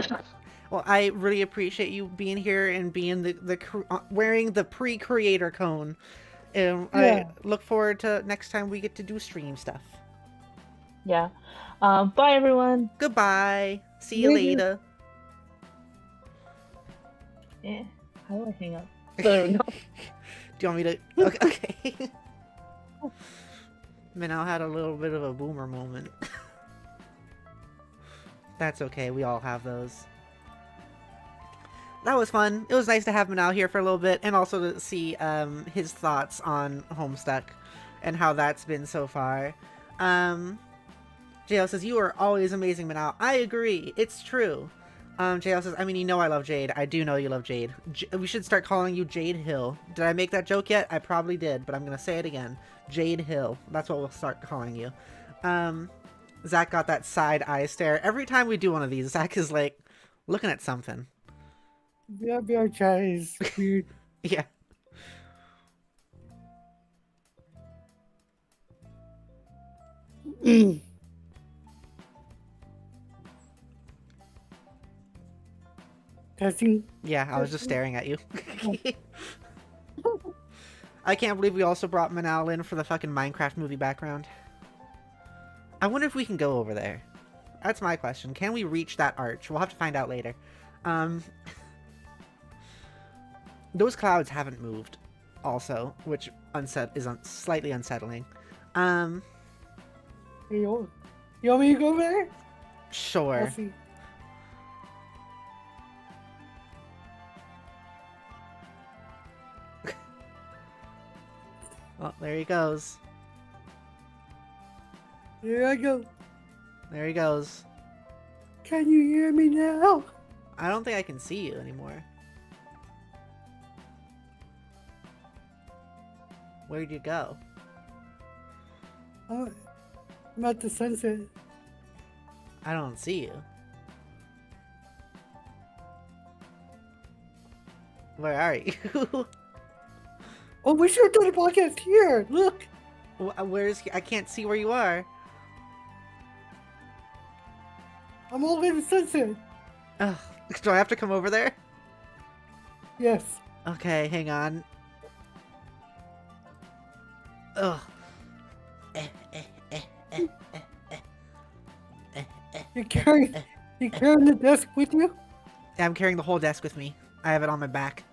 Well, I really appreciate you being here and being wearing the pre-creator cone. I look forward to next time we get to do stream stuff. Yeah. Bye everyone. Goodbye. See you later. Yeah. How do I hang up? There we go. Do you want me to? Okay. Minal had a little bit of a boomer moment. That's okay. We all have those. That was fun. It was nice to have Minal here for a little bit, and also to see his thoughts on Homestuck and how that's been so far. JL says, "You are always amazing, Minal." I agree. It's true. JL says, "I mean, you know I love Jade. I do know you love Jade. We should start calling you Jade Hill." Did I make that joke yet? I probably did, but I'm going to say it again. Jade Hill. That's what we'll start calling you. Zach got that side eye stare. Every time we do one of these, Zach is like looking at something. Yeah, our chat is weird. Yeah. Testing. Yeah, I was just staring at you. I can't believe we also brought Minal in for the fucking Minecraft movie background. I wonder if we can go over there. That's my question. Can we reach that arch? We'll have to find out later. Those clouds haven't moved, also, which is slightly unsettling. You want me to go over there? Sure. I'll see. Well, there he goes. There I go. There he goes. Can you hear me now? I don't think I can see you anymore. Where'd you go? I'm at the sunset. I don't see you. Where are you? Oh, we should have done a podcast here. Look. I can't see where you are. I'm all the way to the sunset. Ugh. Do I have to come over there? Yes. Okay, hang on. Ugh. You're carrying the desk with you? I'm carrying the whole desk with me. I have it on my back.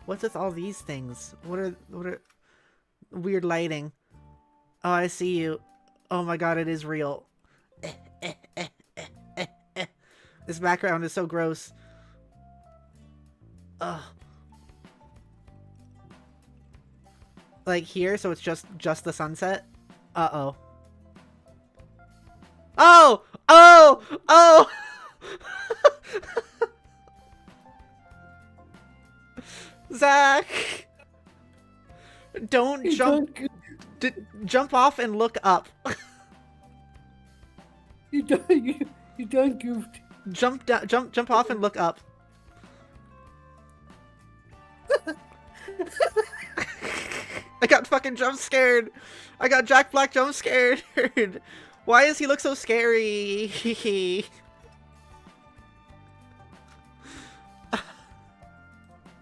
What's with all these things? What are weird lighting? Oh, I see you. Oh my god, it is real. This background is so gross. Ugh. Like here, so it's just the sunset? Uh-oh. Oh! Oh! Oh! Zach! Don't jump off and look up. You done goofed. Jump off and look up. I got fucking jump scared. I got Jack Black jump scared. Why does he look so scary?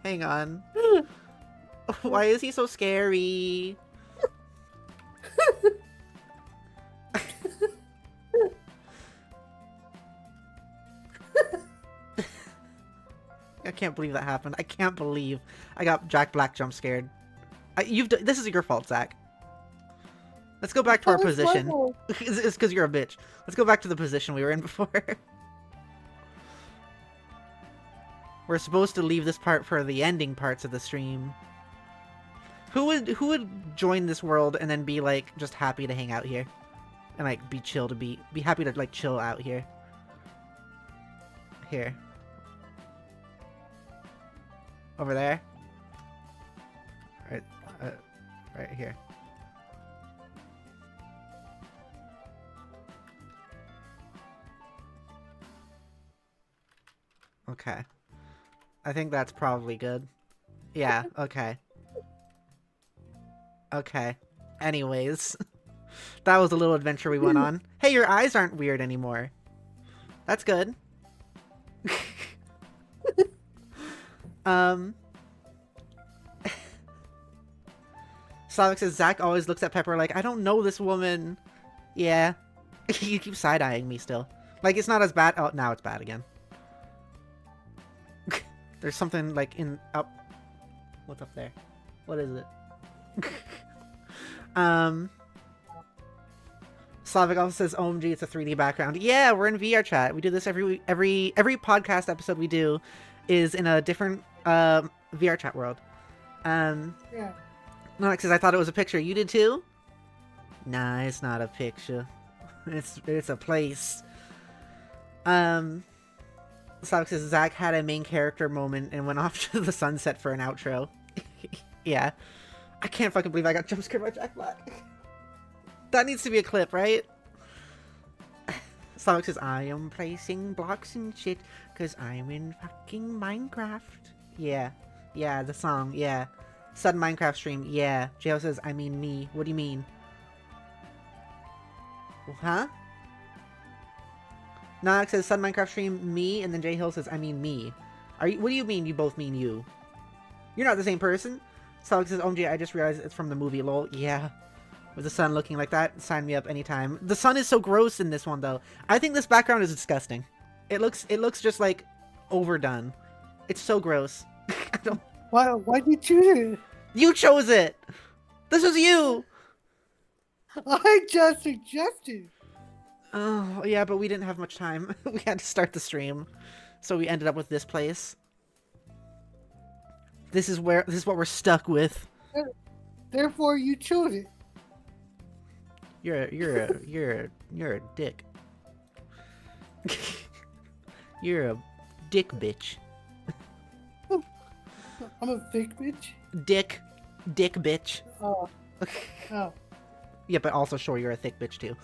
Hang on. Why is he so scary? I can't believe that happened. I can't believe I got Jack Black jump scared. This is your fault, Zach. Let's go back to our position. It's because you're a bitch. Let's go back to the position we were in before. We're supposed to leave this part for the ending parts of the stream. Who would join this world and then be like just happy to hang out here? And like be chill to be happy to like chill out here. Here. Over there. Right here. Okay. I think that's probably good. Yeah, okay. Okay. Anyways. That was a little adventure we went on. Hey, your eyes aren't weird anymore. That's good. Slavic says, Zach always looks at Pepper like, I don't know this woman. Yeah. You keep side-eyeing me still. Like, it's not as bad. Oh, now it's bad again. There's something, like, up. What's up there? What is it? Slavic also says, OMG, it's a 3D background. Yeah, we're in VR chat. We do this every podcast episode we do is in a different VR chat world. Yeah. Nox says, I thought it was a picture. You did too? Nah, it's not a picture. It's a place. Slavic says, Zach had a main character moment and went off to the sunset for an outro. Yeah. I can't fucking believe I got jump scared by Jack Black. That needs to be a clip, right? Slavic says, I am placing blocks and shit because I'm in fucking Minecraft. Yeah. Yeah, the song. Yeah. Sudden Minecraft stream. Yeah. JO says, I mean me. What do you mean? Huh? Nox says, Sudden Minecraft stream, me. And then J Hill says, I mean me. What do you mean you both mean you? You're not the same person. Slavic says, OMG, I just realized it's from the movie, lol. Yeah. With the sun looking like that, sign me up anytime. The sun is so gross in this one, though. I think this background is disgusting. It looks just, like, overdone. It's so gross. I don't... Why'd you choose it? You chose it! This was you! I just suggested. Oh, yeah, but we didn't have much time. We had to start the stream. So we ended up with this place. This is what we're stuck with. Therefore, you chose it. You're a dick. You're a dick bitch. I'm a thick bitch. Dick bitch. Oh. Yeah, but also sure you're a thick bitch too.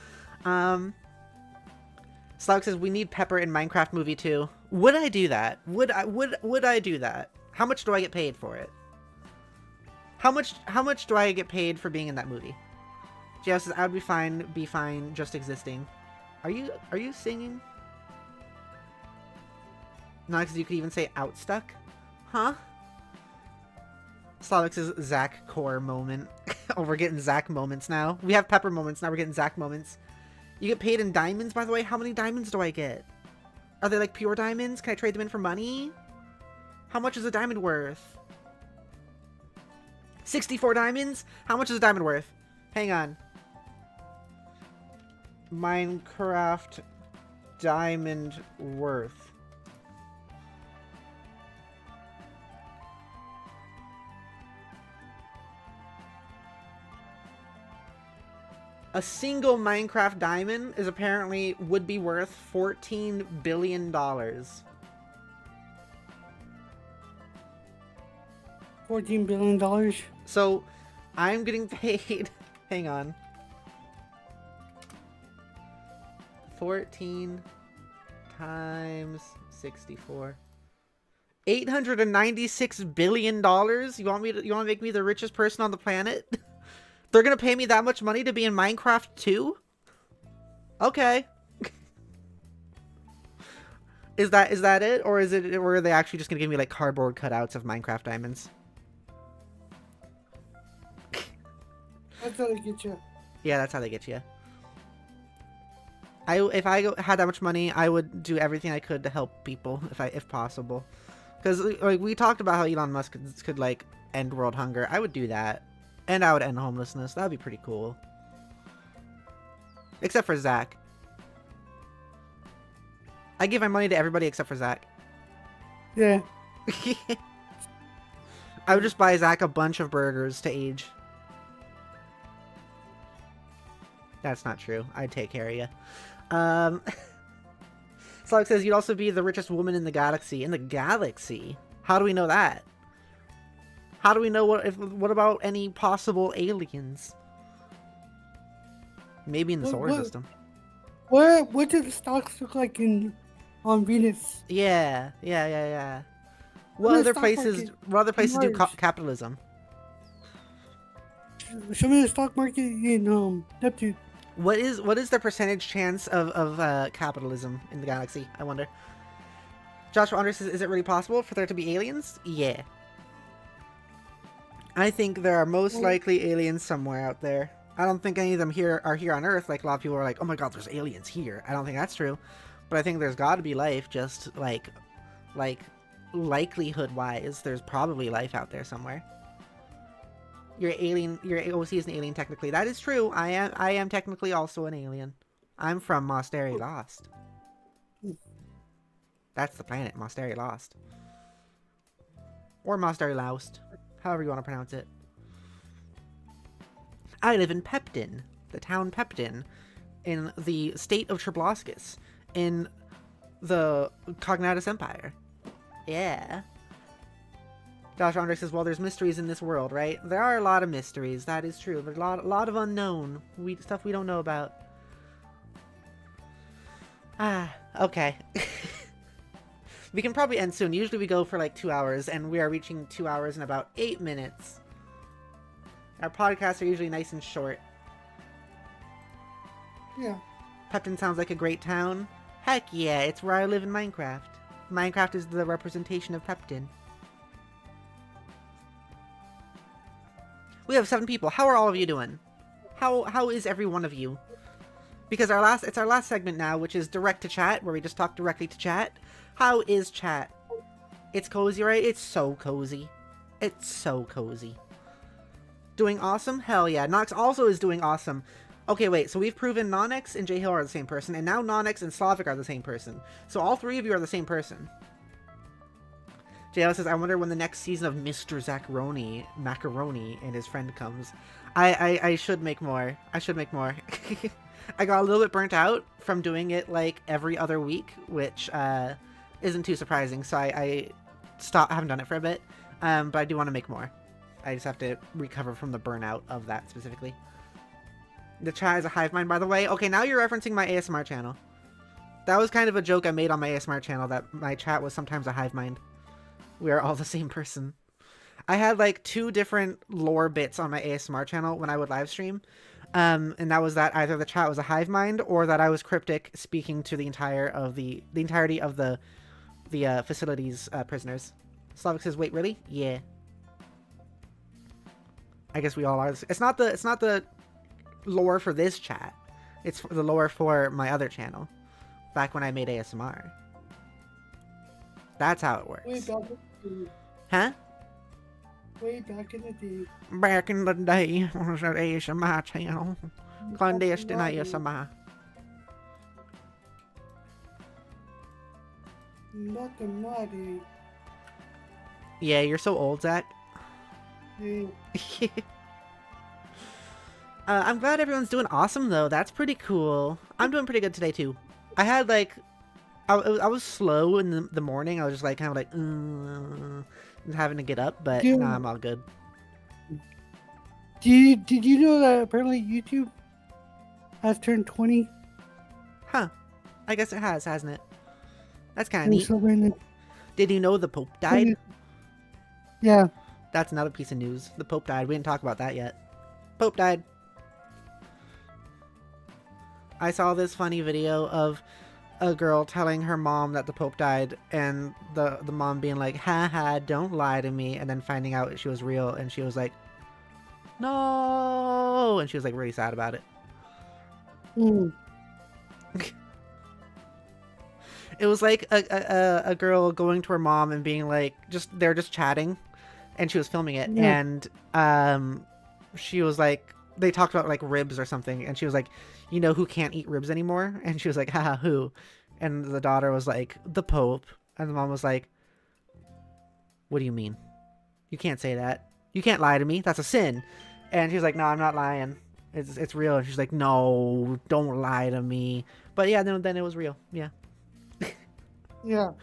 Slug says we need Pepper in Minecraft movie too. Would I do that? Would I do that? How much do I get paid for it? How much do I get paid for being in that movie? JS says I would be fine just existing. Are you singing? No, because you could even say outstuck. Huh? Slavic says Zach core moment. Oh, we're getting Zach moments now. We have Pepper moments, now we're getting Zach moments. You get paid in diamonds, by the way? How many diamonds do I get? Are they like pure diamonds? Can I trade them in for money? How much is a diamond worth? 64 diamonds? How much is a diamond worth? Hang on. Minecraft diamond worth. A single Minecraft diamond would be worth $14 billion. $14 billion. So, I'm getting paid. Hang on. 14 times 64. $896 billion? You want to make me the richest person on the planet? They're gonna pay me that much money to be in Minecraft too? Okay. Is that it? Or are they actually just gonna give me like cardboard cutouts of Minecraft diamonds? That's how they get you. Yeah, that's how they get you. If I had that much money, I would do everything I could to help people if possible. Because like we talked about how Elon Musk could like end world hunger. I would do that. And I would end homelessness. That would be pretty cool. Except for Zach. I give my money to everybody except for Zach. Yeah. I would just buy Zach a bunch of burgers to age. That's not true. I'd take care of you. Slug says you'd also be the richest woman in the galaxy. In the galaxy? How do we know that? How do we know what about any possible aliens? Maybe in the solar system. What do the stocks look like on Venus? Yeah. What other places do capitalism? Show me the stock market in Neptune. What is the percentage chance of capitalism in the galaxy? I wonder. Joshua Anders says, is it really possible for there to be aliens? Yeah. I think there are most likely aliens somewhere out there. I don't think any of them are here on Earth. Like, a lot of people are like, oh my god, there's aliens here. I don't think that's true. But I think there's got to be life, just like likelihood-wise, there's probably life out there somewhere. Your OC is an alien technically. That is true. I am technically also an alien. I'm from Mosteri Lost. That's the planet, Mosteri Lost. Or Mosteri Loust. However you want to pronounce it. I live in Pepton, the town Pepton, in the state of Tribloskis, in the Cognatus Empire. Yeah. Josh Andre says, well, there's mysteries in this world, right? There are a lot of mysteries, that is true. There's a lot of unknown, stuff we don't know about. Okay. We can probably end soon. Usually we go for like 2 hours, and we are reaching 2 hours in about 8 minutes. Our podcasts are usually nice and short. Yeah. Pepton sounds like a great town. Heck yeah, it's where I live in Minecraft. Minecraft is the representation of Pepton. We have 7 people. How are all of you doing? How is every one of you? Because it's our last segment now, which is direct to chat, where we just talk directly to chat. How is chat? It's cozy, right? It's so cozy. It's so cozy. Doing awesome? Hell yeah. Nox also is doing awesome. Okay, wait. So we've proven Nonex and J Hill are the same person, and now Nonex and Slavic are the same person. So all 3 of you are the same person. J Hill says, I wonder when the next season of Mr. Zacharoni, Macaroni, and his friend comes. I should make more. I should make more. I got a little bit burnt out from doing it like every other week, which isn't too surprising. So I haven't done it for a bit, but I do want to make more. I just have to recover from the burnout of that specifically. The chat is a hive mind, by the way. Okay, now you're referencing my ASMR channel. That was kind of a joke I made on my ASMR channel, that my chat was sometimes a hive mind. We are all the same person. I had like 2 different lore bits on my ASMR channel when I would live stream. And that was that either the chat was a hive mind or that I was cryptic speaking to the entirety of the facility's prisoners. Slavic says, wait, really? Yeah. I guess we all are. It's not the lore for this chat. It's the lore for my other channel. Back when I made ASMR. That's how it works. Huh? Way back in the day. Back in the day, was an ASMR channel. Clandestine ASMR. Nothing naughty. Yeah, you're so old, Zach. Yeah. I'm glad everyone's doing awesome, though. That's pretty cool. I'm doing pretty good today, too. I had, like... I was slow in the morning. I was just, like, kind of like... having to get up, but nah, I'm all good. Did you know that apparently YouTube has turned 20? Huh. I guess it has, hasn't it? That's kind of neat. So random. Did you know the Pope died? Yeah. That's another piece of news. The Pope died. We didn't talk about that yet. Pope died. I saw this funny video of a girl telling her mom that the Pope died, and the mom being like, haha, don't lie to me, and then finding out she was real, and she was like, no, and she was like really sad about it. It was like a girl going to her mom and being like, they're just chatting, and she was filming it, and she was like, they talked about like ribs or something, and she was like, you know who can't eat ribs anymore? And she was like, haha, who? And the daughter was like, the Pope. And the mom was like, What do you mean? You can't say that. You can't lie to me. That's a sin. And she's like, no, I'm not lying. It's real. And she's like, no, don't lie to me. But yeah, then it was real. Yeah. Yeah.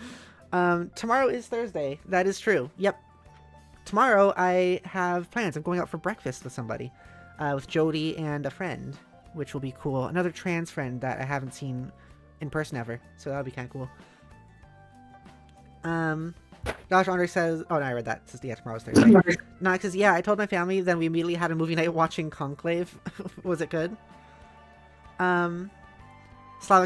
Tomorrow is Thursday. That is true. Yep. Tomorrow I have plans. I'm going out for breakfast with somebody. With Jody and a friend, which will be cool. Another trans friend that I haven't seen in person ever. So that'll be kind of cool. Josh Andre says, oh no, I read that. It says, yeah, tomorrow's Thursday. No, because yeah, I told my family, then we immediately had a movie night watching Conclave. Was it good? Slavic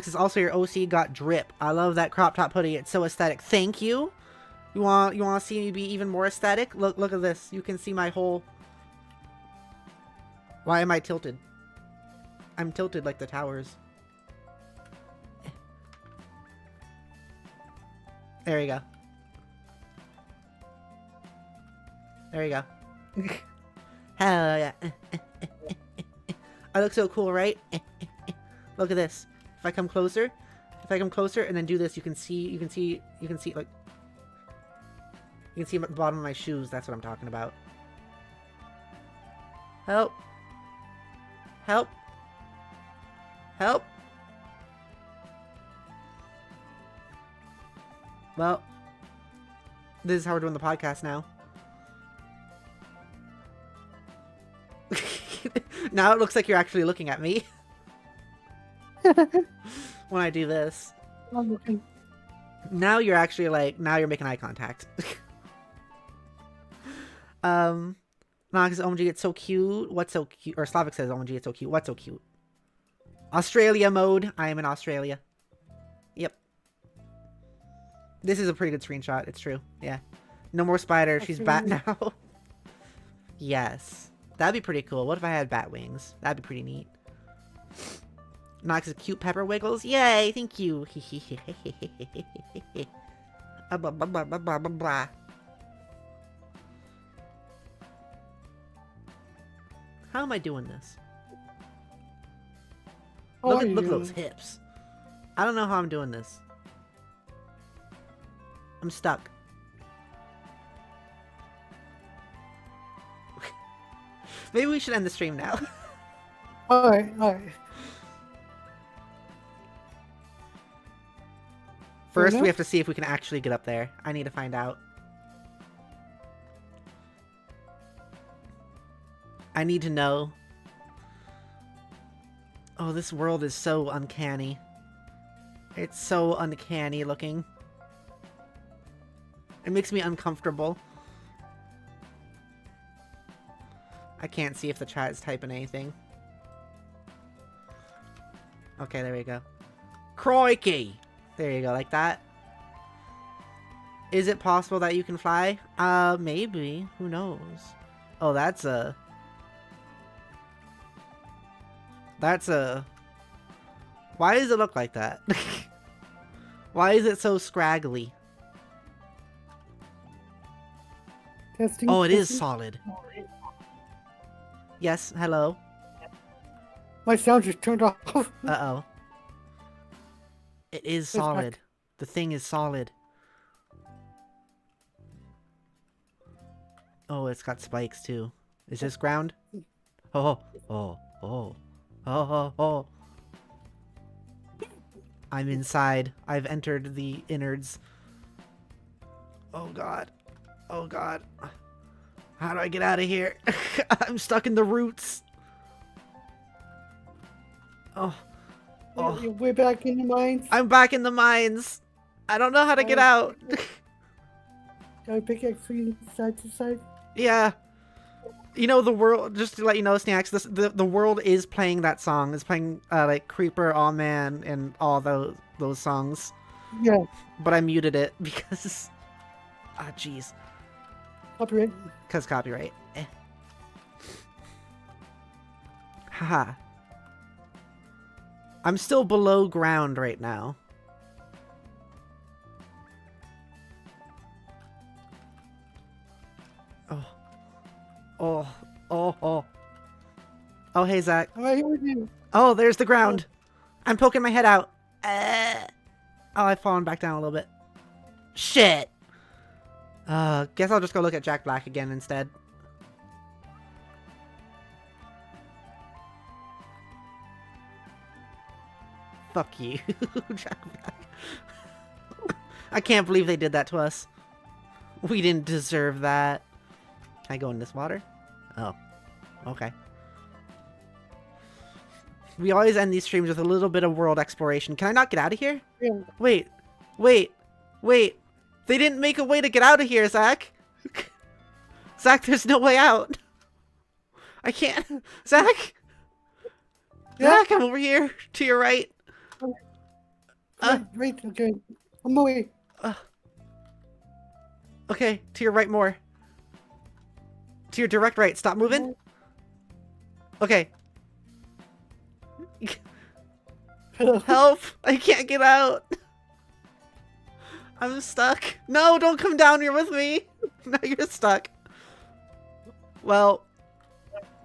says, also your OC got drip. I love that crop top hoodie. It's so aesthetic. Thank you. You want to see me be even more aesthetic? Look at this. You can see my whole... Why am I tilted? I'm tilted like the towers. There you go. There you go. Hell yeah. I look so cool, right? Look at this. If I come closer, and then do this, you can see, like, you can see the bottom of my shoes. That's what I'm talking about. Help. Help. Help. Well, this is how we're doing the podcast now. Now it looks like you're actually looking at me. When I do this. I'm looking. Now you're actually like, now you're making eye contact. Nah, because OMG, it's so cute. What's so cute? Or Slavic says, OMG, it's so cute. What's so cute? Australia mode. I am in Australia. Yep. This is a pretty good screenshot. It's true. Yeah. No more spider. She's bat now. Yes. That'd be pretty cool. What if I had bat wings? That'd be pretty neat. Knox is cute pepper wiggles. Yay, thank you. Blah, blah, blah, blah, blah, blah. How am I doing this? Look at those hips. I don't know how I'm doing this. I'm stuck. Maybe we should end the stream now. Alright. First, we have to see if we can actually get up there. I need to find out. I need to know. Oh, this world is so uncanny. It's so uncanny looking. It makes me uncomfortable. I can't see if the chat is typing anything. Okay, there we go. Crikey! There you go, like that. Is it possible that you can fly? Maybe. Who knows? Oh, that's a... Why does it look like that? Why is it so scraggly? Testing. Oh, it is solid. Yes, hello. My sound just turned off. Uh-oh. It is solid. The thing is solid. Oh, it's got spikes too. Is this ground? Oh. I'm inside. I've entered the innards. Oh god. Oh god. How do I get out of here? I'm stuck in the roots. Oh. We're back in the mines. I'm back in the mines. I don't know how to get out. Got a pickaxe from side to side. Yeah. You know, the world, just to let you know, Snacks, the world is playing that song. It's playing, like, Creeper, Aw Man, and all those songs. Yeah. But I muted it because... Ah, jeez. Copyright. Because copyright. Haha. I'm still below ground right now. Oh. Oh, hey, Zach. I'm right here with you. Oh, there's the ground. I'm poking my head out. Oh, I've fallen back down a little bit. Shit. Guess I'll just go look at Jack Black again instead. Fuck you, Jack Black. I can't believe they did that to us. We didn't deserve that. Can I go in this water? Oh, okay. We always end these streams with a little bit of world exploration. Can I not get out of here? Yeah. Wait, wait, wait. They didn't make a way to get out of here, Zach. Zach, there's no way out. I can't. Zach? Yeah? Zach, I'm over here to your right. Right, okay. I'm away. Okay, to your right more. To your direct right. Stop moving. Okay. Help! I can't get out. I'm stuck. No, don't come down here with me. No, you're stuck. Well,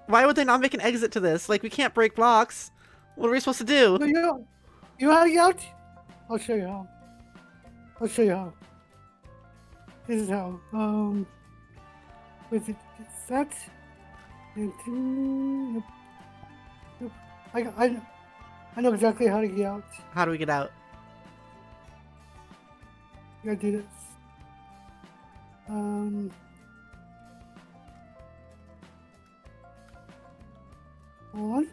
why would they not make an exit to this? Like, we can't break blocks. What are we supposed to do? No, you know how to get out? I'll show you how. I'll show you how. This is how. With it, it's that. And, yep. I know exactly how to get out. How do we get out? You gotta do this. Hold on.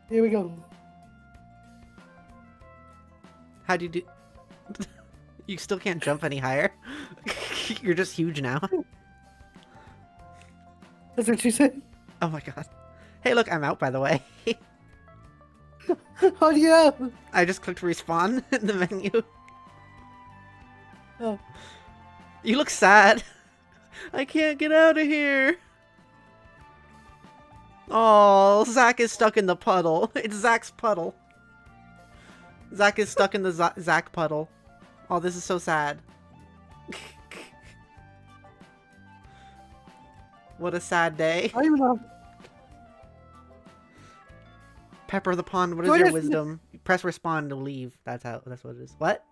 Here we go. How do you do? You still can't jump any higher. You're just huge now. That's what she said. Oh my god. Hey, look, I'm out, by the way. How do you out? I just clicked respawn in the menu. Oh. You look sad. I can't get out of here. Oh, Zach is stuck in the puddle. It's Zach's puddle. Zach is stuck in the Zach puddle. Oh, this is so sad. What a sad day. I don't even know. Pepper the pond, what is Join your us- wisdom? Press respawn to leave. That's what it is. What?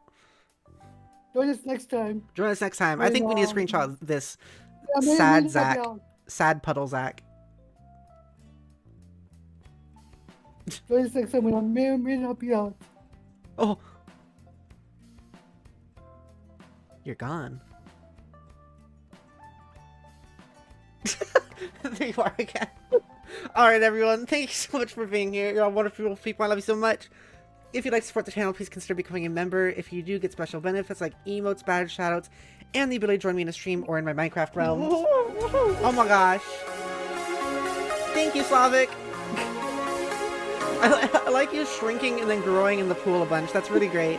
Join us next time. Join us next time. I think we need a screenshot of this. Yeah, maybe Sad we Zach. can Sad puddle Zach. Join us next time when I may help you out. Oh. You're gone. There you are again. Alright, everyone. Thank you so much for being here. You're all wonderful people. I love you so much. If you'd like to support the channel, please consider becoming a member. If you do, get special benefits like emotes, badge shoutouts, and the ability to join me in a stream or in my Minecraft realms. Oh my gosh. Thank you, Slavic. I like you shrinking and then growing in the pool a bunch. That's really great.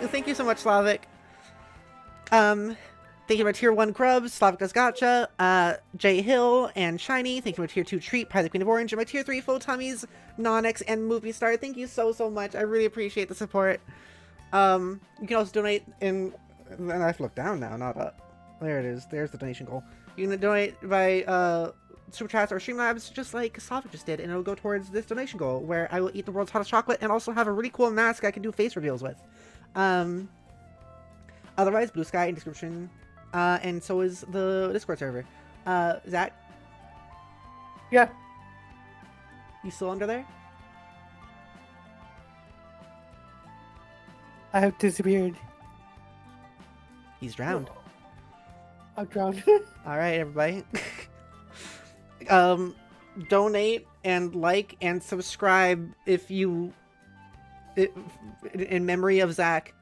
Thank you so much, Slavic. Thank you to my tier 1 Grubs, Slavic Does Gotcha, Jay Hill, and Shiny. Thank you to my tier 2 Treat, Pie the Queen of Orange, and my tier 3 Full Tummies, Nonix, and Movie Star. Thank you so much. I really appreciate the support. You can also donate in... And I have to look down now, not up. There it is. There's the donation goal. You can donate by Super Chats or Streamlabs, just like Slavic just did, and it'll go towards this donation goal, where I will eat the world's hottest chocolate and also have a really cool mask I can do face reveals with. Otherwise, Blue Sky in description. And so is the Discord server. Zach? Yeah. You still under there? I have disappeared. He's drowned. I'm drowned. Alright, everybody. Donate and like and subscribe if you... in memory of Zach.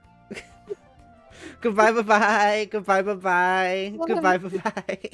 Goodbye, bye-bye. Goodbye, bye-bye. Goodbye, bye-bye.